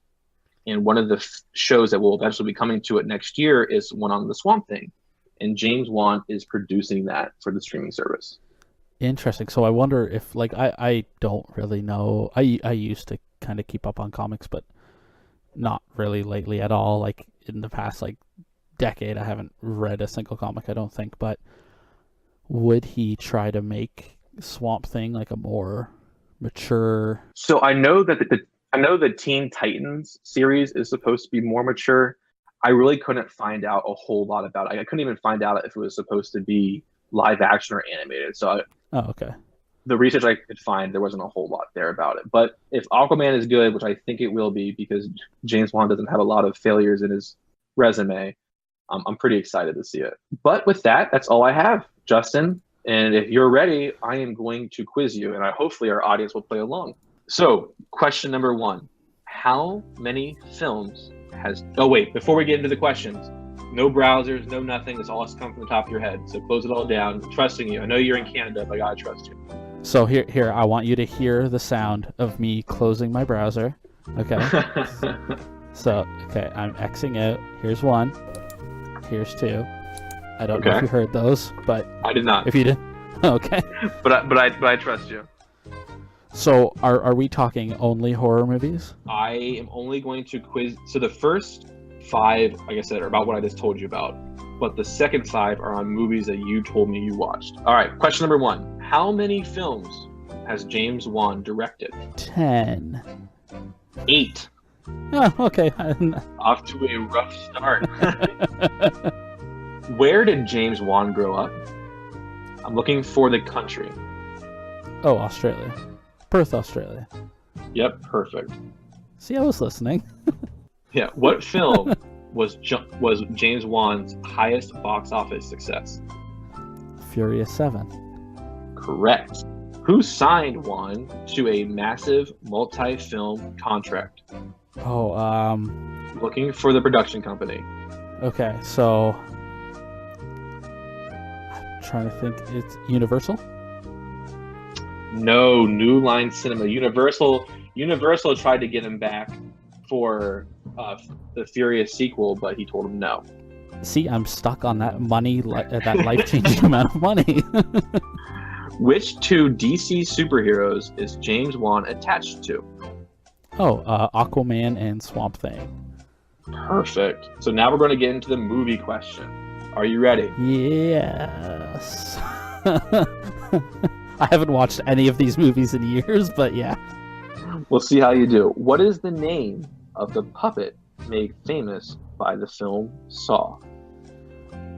And one of the shows that will eventually be coming to it next year is one on the Swamp Thing. And James Wan is producing that for the streaming service. Interesting. So I wonder if, like, I don't really know. I used to kind of keep up on comics, but not really lately at all. Like, in the past, like, decade, I haven't read a single comic, I don't think. But would he try to make Swamp Thing, like, a more mature... So I know that the Teen Titans series is supposed to be more mature. I really couldn't find out a whole lot about it. I couldn't even find out if it was supposed to be live action or animated. So okay. The research I could find, there wasn't a whole lot there about it. But if Aquaman is good, which I think it will be because James Wan doesn't have a lot of failures in his resume, I'm pretty excited to see it. But with that, that's all I have, Justin. And if you're ready, I am going to quiz you, and hopefully our audience will play along. So, question number 1. How many films has... Oh, wait, before we get into the questions, no browsers, no nothing. This all has to come from the top of your head. So close it all down. I'm trusting you. I know you're in Canada, but I gotta trust you. So here, I want you to hear the sound of me closing my browser. Okay. So, okay, I'm Xing out. Here's 1. Here's 2. I don't know if you heard those, but I did not. If you did, okay. But I trust you. So are we talking only horror movies? I am only going to quiz. So the first 5, like I said, are about what I just told you about. But the second 5 are on movies that you told me you watched. All right, question number 1. How many films has James Wan directed? 10. 8. Oh, okay. Off to a rough start. Where did James Wan grow up? I'm looking for the country. Oh, Australia. Perth, Australia. Yep, perfect. See, I was listening. Yeah, what film was James Wan's highest box office success? Furious 7. Correct. Who signed Wan to a massive multi-film contract? Oh, Looking for the production company. Okay, so I'm trying to think. It's Universal? No, New Line Cinema. Universal tried to get him back for the Furious sequel, but he told him no. See, I'm stuck on that money, that life-changing amount of money. Which 2 DC superheroes is James Wan attached to? Oh, Aquaman and Swamp Thing. Perfect. So now we're going to get into the movie question. Are you ready? Yes. I haven't watched any of these movies in years, but yeah. We'll see how you do. What is the name of the puppet made famous by the film Saw?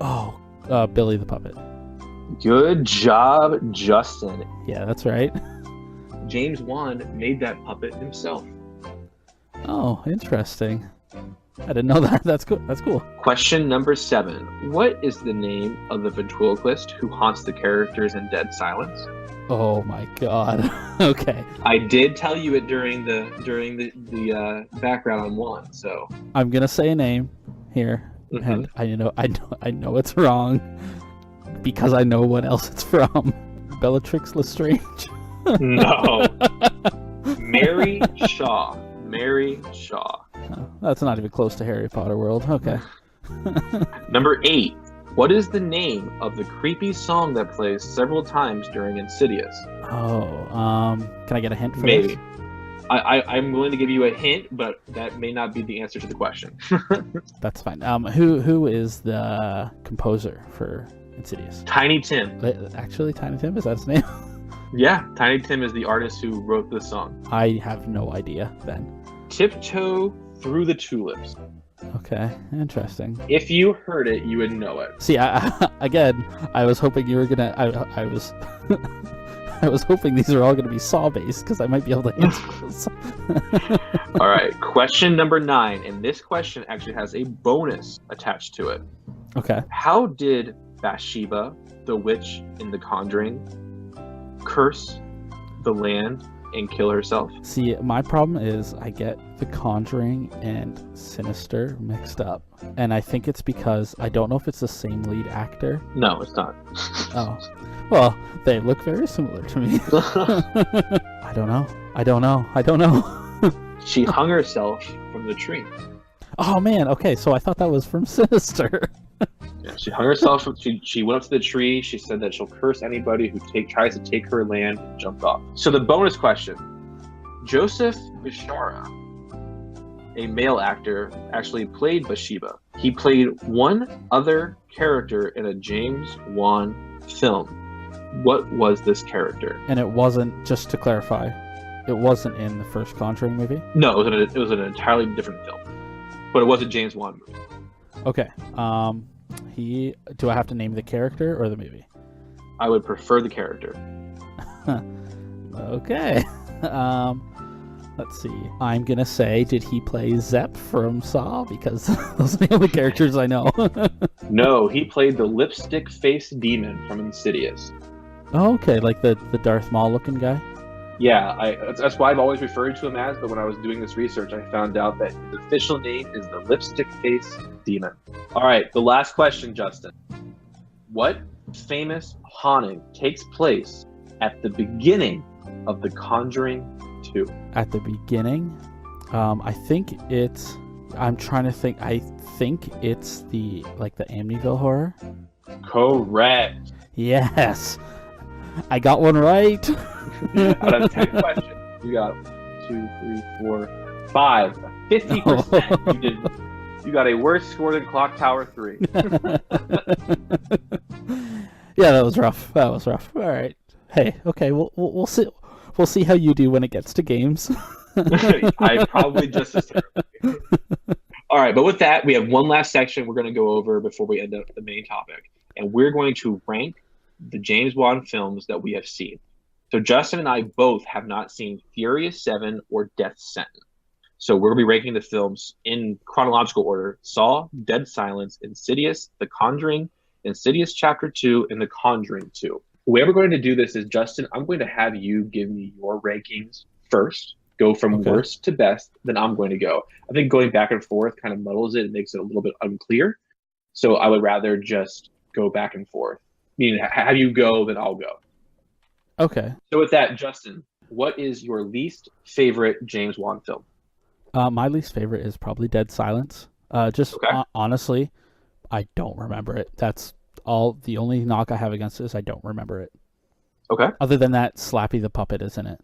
Oh, Billy the Puppet. Good job, Justin. Yeah, that's right. James Wan made that puppet himself. Oh, interesting. I didn't know that. That's cool. That's cool. Question number 7. What is the name of the ventriloquist who haunts the characters in Dead Silence? Oh my god. Okay. I did tell you it during the background on 1, so I'm gonna say a name here. and I know it's wrong because I know what else it's from. Bellatrix Lestrange. No. Mary Shaw. Mary Shaw. Oh, that's not even close to Harry Potter world. Okay. Number 8. What is the name of the creepy song that plays several times during Insidious? Oh, can I get a hint for Maybe. this? I'm willing to give you a hint, but that may not be the answer to the question. That's fine. Who is the composer for Insidious? Tiny Tim. Actually, Tiny Tim, is that his name? Yeah, Tiny Tim is the artist who wrote this song. I have no idea then. Tiptoe Through the Tulips. Okay, interesting. If you heard it, you would know it. See, again, I was hoping you were gonna. I was, I was hoping these are all gonna be Saw based because I might be able to answer this. All right, question number 9, and this question actually has a bonus attached to it. Okay. How did Bathsheba, the witch in The Conjuring, curse the land and kill herself? See, my problem is I get The Conjuring and Sinister mixed up, and I think it's because I don't know if it's the same lead actor. No, it's not. Oh, well, they look very similar to me. I don't know. She hung herself from the tree. Oh man, okay, so I thought that was from Sinister. Yeah, she hung herself. She went up to the tree. She said that she'll curse anybody who tries to take her land and jumped off. So the bonus question: Joseph Bishara, a male actor, actually played Bathsheba. He played one other character in a James Wan film. What was this character? And it wasn't, just to clarify, it wasn't in the first Conjuring movie? No, it was an entirely different film, but it was a James Wan movie. Okay. Do I have to name the character or the movie? I would prefer the character. Okay. Let's see. I'm gonna say, did he play Zep from Saw? Because those are the only characters I know. No, he played the lipstick-faced demon from Insidious. Oh, okay, like the Darth Maul looking guy? Yeah, that's why I've always referred to him as, but when I was doing this research, I found out that his official name is the lipstick-faced demon. All right, the last question, Justin. What famous haunting takes place at the beginning of The Conjuring 2? At the beginning? I think it's... I'm trying to think. I think it's the Amityville horror? Correct. Yes! I got one right! Out of 10 questions, you got 2, 3, 4, 5. 50%. You did. You got a worse score than Clock Tower 3. Yeah, that was rough. All right. Hey, okay, we'll see. We'll see how you do when it gets to games. I probably just as terrible. All right, but with that, we have one last section we're going to go over before we end up the main topic, and we're going to rank the James Wan films that we have seen. So Justin and I both have not seen Furious 7 or Death Sentence. So we're going to be ranking the films in chronological order: Saw, Dead Silence, Insidious, The Conjuring, Insidious Chapter 2, and The Conjuring 2. The way we're going to do this is, Justin, I'm going to have you give me your rankings first. Go from worst to best, then I'm going to go. I think going back and forth kind of muddles it and makes it a little bit unclear. So I would rather just go back and forth. Meaning, have you go, then I'll go. Okay. So with that, Justin, what is your least favorite James Wan film? My least favorite is probably Dead Silence. Honestly, I don't remember it. That's all. The only knock I have against it is I don't remember it. Okay. Other than that, Slappy the Puppet is in it.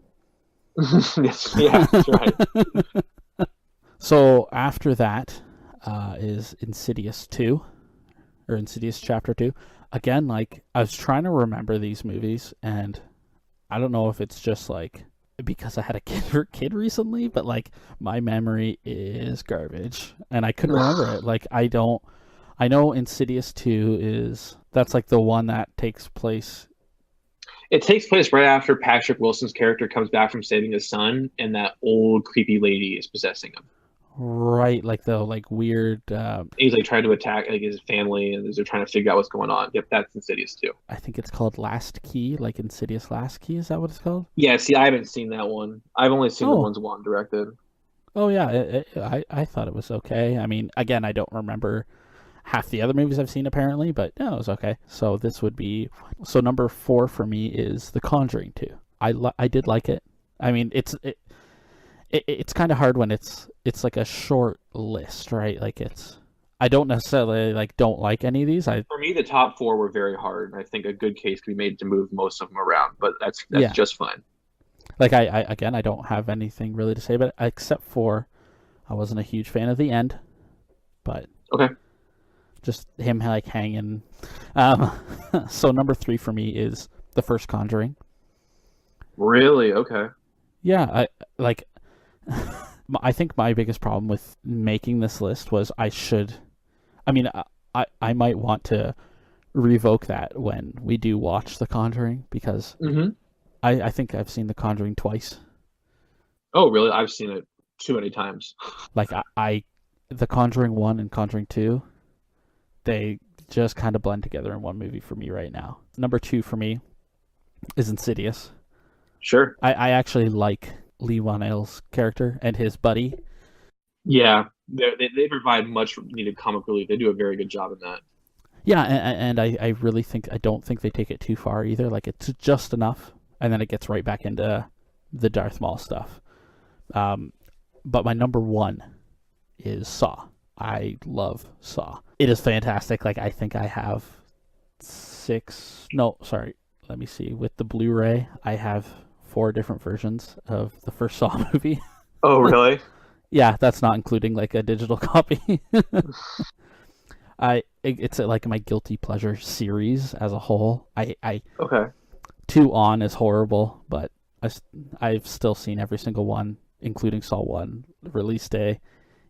Yes, yeah, that's right. So after that is Insidious 2, or Insidious Chapter 2. Again, like, I was trying to remember these movies, and I don't know if it's just like because I had a kid recently, but like my memory is garbage, and I couldn't remember it. Like, I know Insidious 2 that's like the one that takes place. It takes place right after Patrick Wilson's character comes back from saving his son, and that old creepy lady is possessing him. Right, like the weird. He's like trying to attack his family, and they're trying to figure out what's going on. Yep, that's Insidious 2. I think it's called Last Key, like Insidious Last Key. Is that what it's called? Yeah. See, I haven't seen that one. I've only seen the ones Wan directed. Oh yeah, I thought it was okay. I mean, again, I don't remember half the other movies I've seen apparently, but yeah, it was okay. So this would be number 4 for me is The Conjuring 2. I did like it. I mean, it's kind of hard when it's like a short list, right? Like I don't necessarily like don't like any of these. For me, the top four were very hard, and I think a good case can be made to move most of them around, but that's Yeah. just fine. Like I again, I don't have anything really to say about it except for I wasn't a huge fan of the end, but Okay. just him like hanging. So number 3 for me is the first Conjuring. Really? Okay. Yeah, I like. I think my biggest problem with making this list was I should. I mean, I might want to revoke that when we do watch The Conjuring because Mm-hmm. I think I've seen The Conjuring twice. Oh, really? I've seen it too many times. Like The Conjuring 1 and Conjuring 2, they just kind of blend together in one movie for me right now. Number 2 for me is Insidious. Sure. I actually like Lee Wan L's character and his buddy. Yeah, they provide much needed comic relief. They do a very good job in that. Yeah, and I really think I don't think they take it too far either. Like it's just enough, and then it gets right back into the Darth Maul stuff. But my number 1 is Saw. I love Saw. It is fantastic. Like I think I have 6. No, sorry. Let me see. With the Blu-ray, I have 4 different versions of the first Saw movie. Oh, really? Yeah, that's not including like a digital copy. It's like my guilty pleasure series as a whole. Okay. 2 on is horrible, but I've still seen every single one, including Saw 1 release day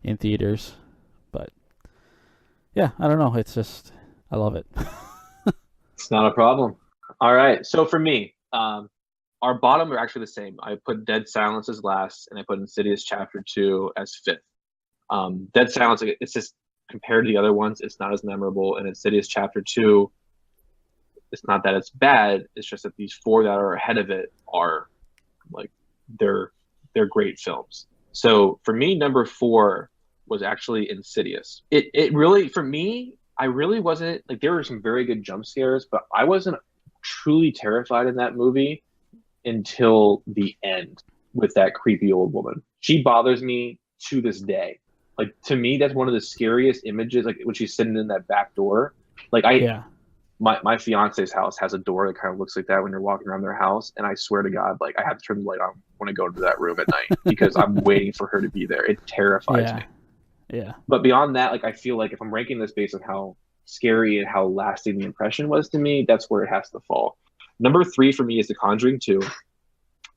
in theaters. But yeah, I don't know. It's just I love it. It's not a problem. All right. So for me, our bottom are actually the same. I put Dead Silence as last, and I put Insidious Chapter 2 as fifth. Dead Silence, it's just compared to the other ones, it's not as memorable. And Insidious Chapter 2, it's not that it's bad. It's just that these 4 that are ahead of it are like they're great films. So for me, number 4 was actually Insidious. It really, for me, I really wasn't like, there were some very good jump scares, but I wasn't truly terrified in that movie until the end with that creepy old woman. She bothers me to this day. Like to me, that's one of the scariest images. Like when she's sitting in that back door. Like Yeah. my fiance's house has a door that kind of looks like that when you're walking around their house, and I swear to God, like I have to turn the light on when I go to that room at night because I'm waiting for her to be there. It terrifies me. Yeah. But beyond that, like I feel like if I'm ranking this based on how scary and how lasting the impression was to me, that's where it has to fall. Number 3 for me is The Conjuring 2.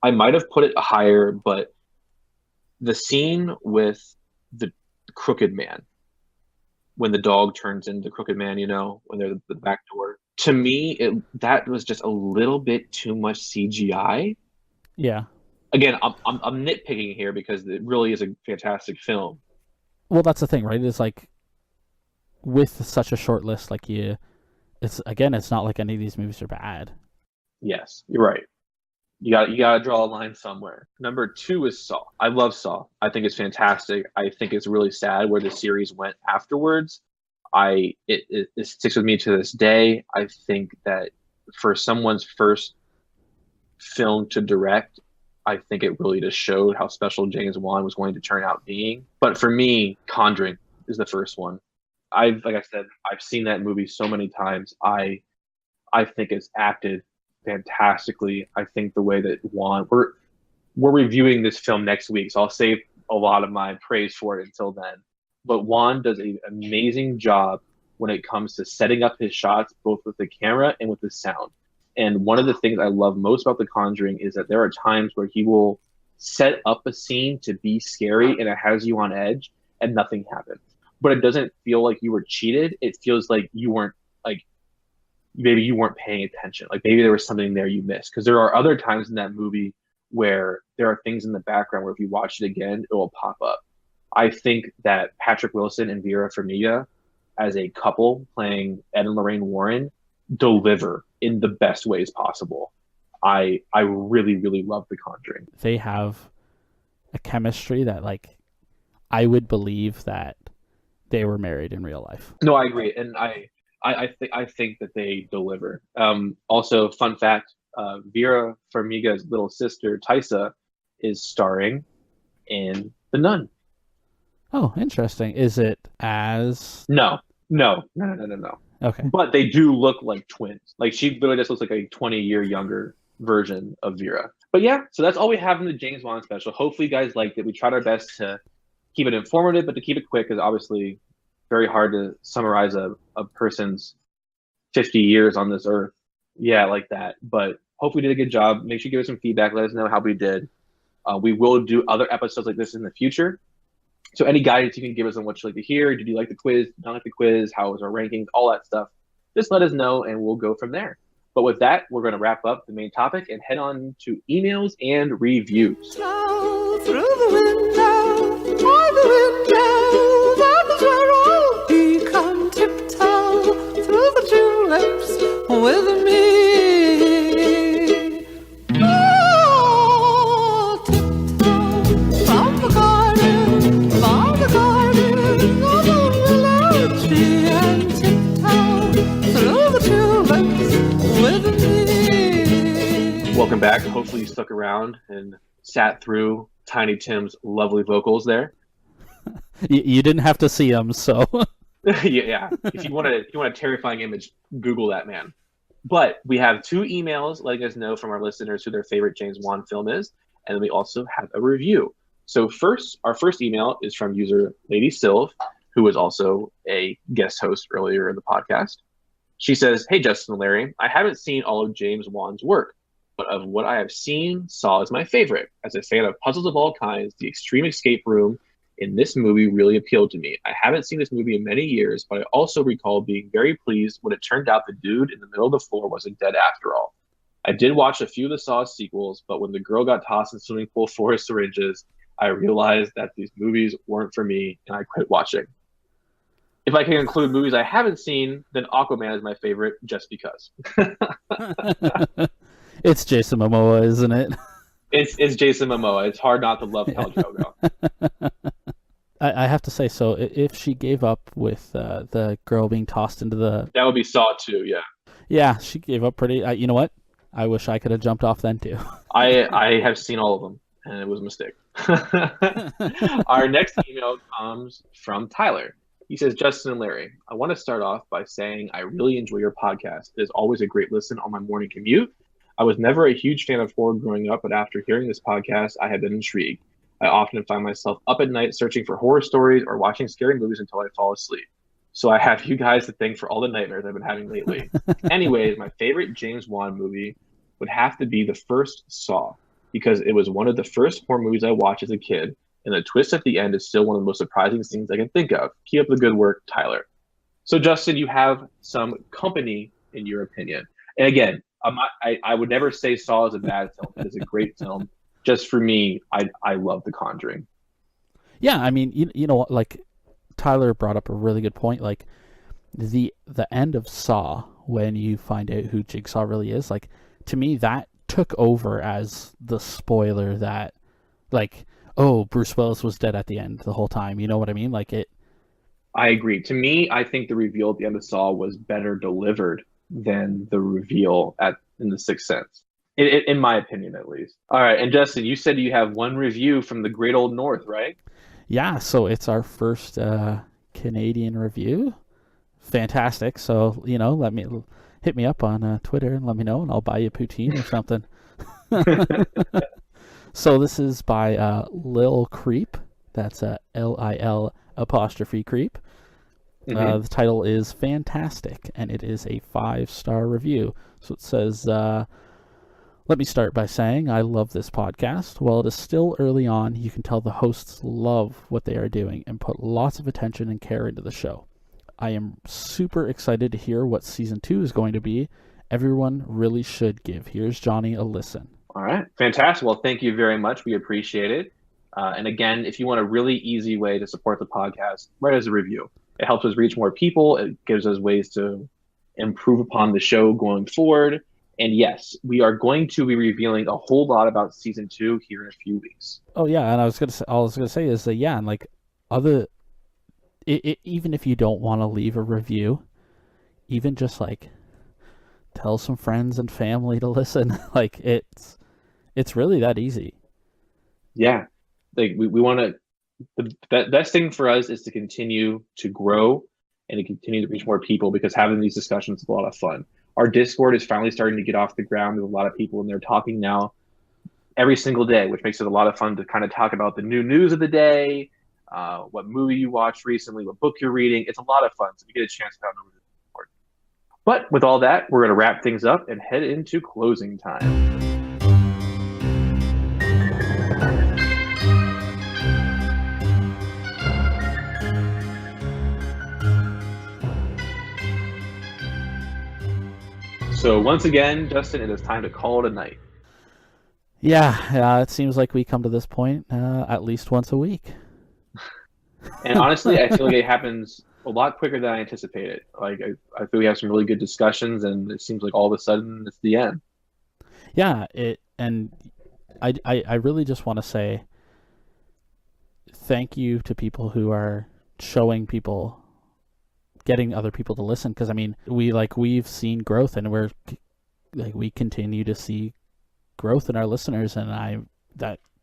I might have put it higher, but the scene with the crooked man, when the dog turns into crooked man, when they're the back door, to me, that was just a little bit too much CGI. Yeah. Again, I'm nitpicking here because it really is a fantastic film. Well, that's the thing, right? It's like with such a short list, like it's not like any of these movies are bad. Yes, you're right. You gotta draw a line somewhere. Number 2 is Saw. I love Saw. I think it's fantastic. I think it's really sad where the series went afterwards. It sticks with me to this day. I think that for someone's first film to direct, I think it really just showed how special James Wan was going to turn out being. But for me, Conjuring is the first one. Like I said, I've seen that movie so many times. I think it's acted fantastically. I think the way that Wan, we're reviewing this film next week, so I'll save a lot of my praise for it until then. But Wan does an amazing job when it comes to setting up his shots, both with the camera and with the sound. And one of the things I love most about The Conjuring is that there are times where he will set up a scene to be scary and it has you on edge and nothing happens. But it doesn't feel like you were cheated. It feels like you weren't, like, maybe you weren't paying attention. Like maybe there was something there you missed. Because there are other times in that movie where there are things in the background where if you watch it again, it will pop up. I think that Patrick Wilson and Vera Farmiga as a couple playing Ed and Lorraine Warren deliver in the best ways possible. I really, really love The Conjuring. They have a chemistry that, like, I would believe that they were married in real life. No, I agree, and I think that they deliver. Also, fun fact: Vera Farmiga's little sister Taisa is starring in The Nun. Oh, interesting. Is it as No. okay? But they do look like twins. Like she literally just looks like a 20-year younger version of Vera. But yeah, so that's all we have in the James Wan special. Hopefully, you guys liked it. We tried our best to keep it informative, but to keep it quick is obviously very hard to summarize a person's 50 years on this earth. Yeah, like that. But hopefully, we did a good job. Make sure you give us some feedback. Let us know how we did. We will do other episodes like this in the future. So any guidance you can give us on what you like to hear. Did you like the quiz? Not like the quiz? How was our rankings? All that stuff. Just let us know and we'll go from there. But with that, we're going to wrap up the main topic and head on to emails and reviews. Through the window, by the window, that is where I'll be. Come tiptoe through the tulips with me. Oh, tiptoe from the garden, by the garden, on the willow tree, and tiptoe through the tulips with me. Welcome back. Hopefully you stuck around and sat through Tiny Tim's lovely vocals there. You didn't have to see them, so Yeah. If you want a terrifying image, Google that man. But we have 2 emails letting us know from our listeners who their favorite James Wan film is, and then we also have a review. So our first email is from user Lady Sylv, who was also a guest host earlier in the podcast. She says, "Hey Justin and Larry, I haven't seen all of James Wan's work, but of what I have seen, Saw is my favorite. As a fan of puzzles of all kinds, the extreme escape room in this movie really appealed to me. I haven't seen this movie in many years, but I also recall being very pleased when it turned out the dude in the middle of the floor wasn't dead after all. I did watch a few of the Saw sequels, but when the girl got tossed in the swimming pool for her syringes, I realized that these movies weren't for me, and I quit watching. If I can include movies I haven't seen, then Aquaman is my favorite, just because." it's Jason Momoa, isn't it? It's Jason Momoa. It's hard not to love Khal Drogo. I have to say, so if she gave up with the girl being tossed into the... That would be Saw 2, yeah. Yeah, she gave up pretty... you know what? I wish I could have jumped off then, too. I have seen all of them, and it was a mistake. Our next email comes from Tyler. He says, "Justin and Larry, I want to start off by saying I really enjoy your podcast. It is always a great listen on my morning commute. I was never a huge fan of horror growing up, but after hearing this podcast, I have been intrigued. I often find myself up at night searching for horror stories or watching scary movies until I fall asleep. So I have you guys to thank for all the nightmares I've been having lately. Anyways, my favorite James Wan movie would have to be the first Saw, because it was one of the first horror movies I watched as a kid, and the twist at the end is still one of the most surprising things I can think of. Keep up the good work, Tyler." So Justin, you have some company in your opinion. And again, I would never say Saw is a bad film. It is a great film. Just for me, I love The Conjuring. Yeah, I mean, you know, like Tyler brought up a really good point. Like the end of Saw, when you find out who Jigsaw really is, like to me that took over as the spoiler that, like, oh, Bruce Willis was dead at the end the whole time. You know what I mean? Like it. I agree. To me, I think the reveal at the end of Saw was better delivered than the reveal in The Sixth Sense. In my opinion, at least. All right, and Justin, you said you have one review from the Great Old North, right? Yeah, so it's our first Canadian review. Fantastic. So, you know, hit me up on Twitter and let me know, and I'll buy you poutine or something. So this is by Lil Creep. That's LIL apostrophe Creep. Mm-hmm. The title is Fantastic, and it is a 5-star review. So it says, "Let me start by saying I love this podcast. While it is still early on, you can tell the hosts love what they are doing and put lots of attention and care into the show. I am super excited to hear what Season 2 is going to be. Everyone really should give Here's Johnny a listen." All right. Fantastic. Well, thank you very much. We appreciate it. And again, if you want a really easy way to support the podcast, write us a review. It helps us reach more people. It gives us ways to improve upon the show going forward. And yes, we are going to be revealing a whole lot about Season 2 here in a few weeks. Oh, yeah, and all I was gonna say is that, yeah, and like even if you don't want to leave a review, even just like tell some friends and family to listen. Like it's really that easy. Yeah, like we want to. The best thing for us is to continue to grow and to continue to reach more people, because having these discussions is a lot of fun. Our Discord is finally starting to get off the ground. There's a lot of people in there talking now every single day, which makes it a lot of fun to kind of talk about the new news of the day, what movie you watched recently, what book you're reading. It's a lot of fun. So if you get a chance to have over the Discord. But with all that, we're going to wrap things up and head into closing time. So once again, Justin, it is time to call it a night. Yeah, it seems like we come to this point at least once a week. And honestly, I feel like it happens a lot quicker than I anticipated. Like I feel we have some really good discussions, and it seems like all of a sudden it's the end. Yeah, and I really just want to say thank you to people who are showing people, getting other people to listen, because I mean we've seen growth, and we continue to see growth in our listeners, and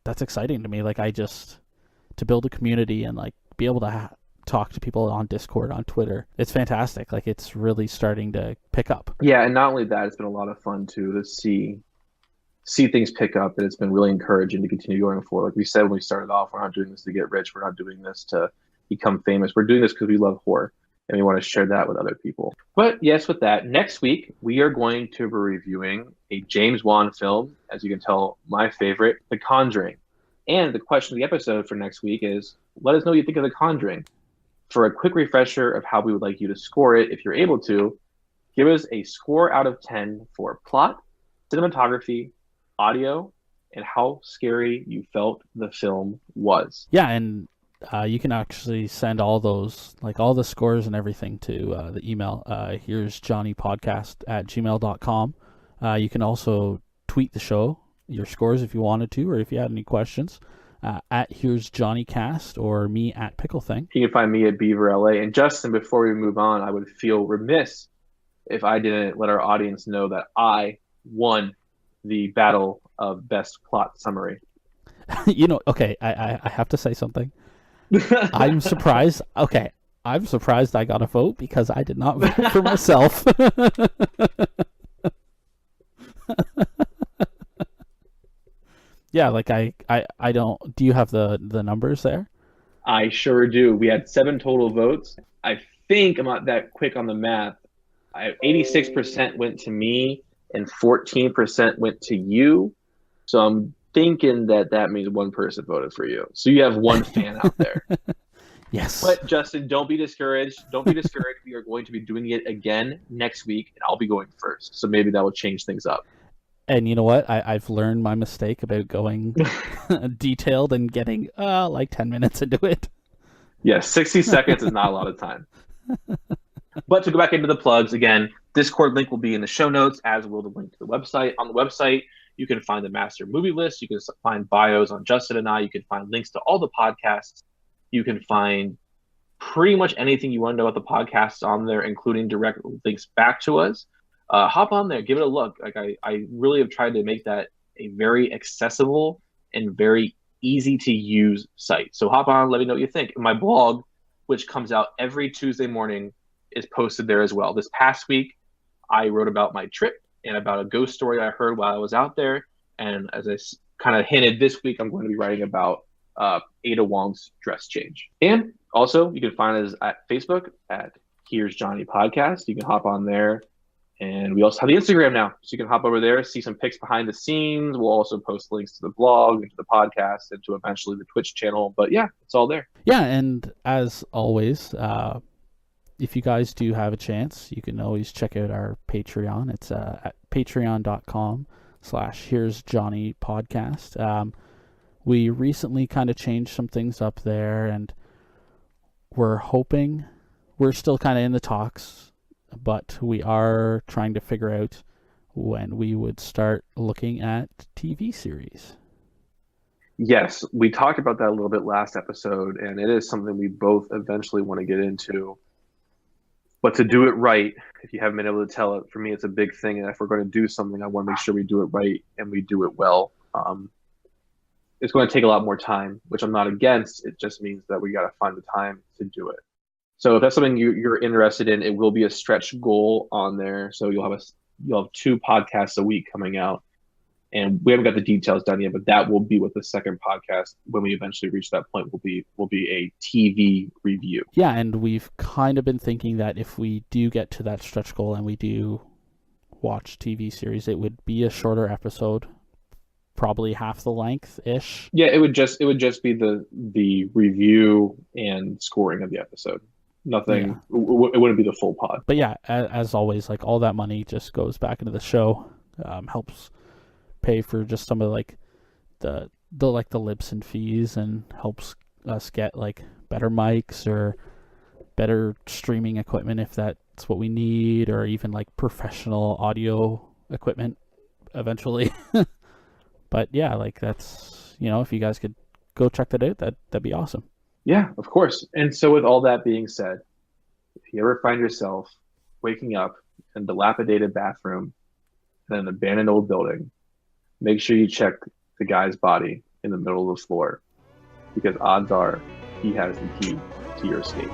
that's exciting to me. Like to build a community and like be able to talk to people on Discord, on Twitter, it's fantastic. Like it's really starting to pick up. Yeah, and not only that, it's been a lot of fun too to see things pick up, and it's been really encouraging to continue going forward. Like we said when we started off, we're not doing this to get rich, we're not doing this to become famous, we're doing this because we love horror and we want to share that with other people. But yes, with that, next week we are going to be reviewing a James Wan film, as you can tell, my favorite, The Conjuring. And the question of the episode for next week is, let us know what you think of The Conjuring. For a quick refresher of how we would like you to score it, if you're able to, give us a score out of 10 for plot, cinematography, audio, and how scary you felt the film was. Yeah, and you can actually send all those, like all the scores and everything, to the email, here's johnnypodcast@gmail.com. You can also tweet the show, your scores if you wanted to, or if you had any questions, at here's johnnycast, or me at picklething. You can find me at Beaver LA. And Justin, before we move on, I would feel remiss if I didn't let our audience know that I won the battle of best plot summary. Okay, I have to say something. I'm surprised. Okay, I'm surprised I got a vote, because I did not vote for myself. Yeah, like I don't. Do you have the numbers there? I sure do. We had 7 total votes. I think I'm not that quick on the math. 86% went to me and 14% went to you. So I'm thinking that means one person voted for you. So you have one fan out there. Yes. But Justin, don't be discouraged. Don't be discouraged. We are going to be doing it again next week, and I'll be going first. So maybe that will change things up. And you know what? I've learned my mistake about going detailed and getting like 10 minutes into it. Yeah, 60 seconds is not a lot of time. But to go back into the plugs, again, Discord link will be in the show notes, as will the link to the website. On the website, you can find the master movie list. You can find bios on Justin and I. You can find links to all the podcasts. You can find pretty much anything you want to know about the podcasts on there, including direct links back to us. Hop on there, give it a look. Like I really have tried to make that a very accessible and very easy to use site. So hop on, let me know what you think. My blog, which comes out every Tuesday morning, is posted there as well. This past week, I wrote about my trip and about a ghost story I heard while I was out there. And as I kind of hinted, this week I'm going to be writing about Ada Wong's dress change. And also, you can find us at Facebook at Here's Johnny Podcast. You can hop on there. And we also have the Instagram now. So you can hop over there, see some pics behind the scenes. We'll also post links to the blog, and to the podcast, and to eventually the Twitch channel. But yeah, it's all there. Yeah, and as always, if you guys do have a chance, you can always check out our Patreon. It's at patreon.com/Here's Johnny Podcast. We recently kind of changed some things up there, and we're still kind of in the talks, but we are trying to figure out when we would start looking at TV series. Yes, we talked about that a little bit last episode, and it is something we both eventually want to get into. But to do it right, if you haven't been able to tell it, for me, it's a big thing. And if we're going to do something, I want to make sure we do it right and we do it well. It's going to take a lot more time, which I'm not against. It just means that we got to find the time to do it. So if that's something you're interested in, it will be a stretch goal on there. So you'll have 2 podcasts a week coming out, and we haven't got the details done yet, but that will be what the second podcast, when we eventually reach that point, will be a TV review. Yeah, and we've kind of been thinking that if we do get to that stretch goal and we do watch TV series, it would be a shorter episode, probably half the length ish. Yeah, it would just be the review and scoring of the episode. Nothing. Yeah. It wouldn't be the full pod. But yeah, as always, like all that money just goes back into the show, helps pay for just some of like the Libsyn fees, and helps us get like better mics or better streaming equipment if that's what we need, or even like professional audio equipment eventually. But yeah, like that's, if you guys could go check that out, that'd be awesome. Yeah, of course. And so with all that being said, if you ever find yourself waking up in a dilapidated bathroom in an abandoned old building, make sure you check the guy's body in the middle of the floor, because odds are he has the key to your escape.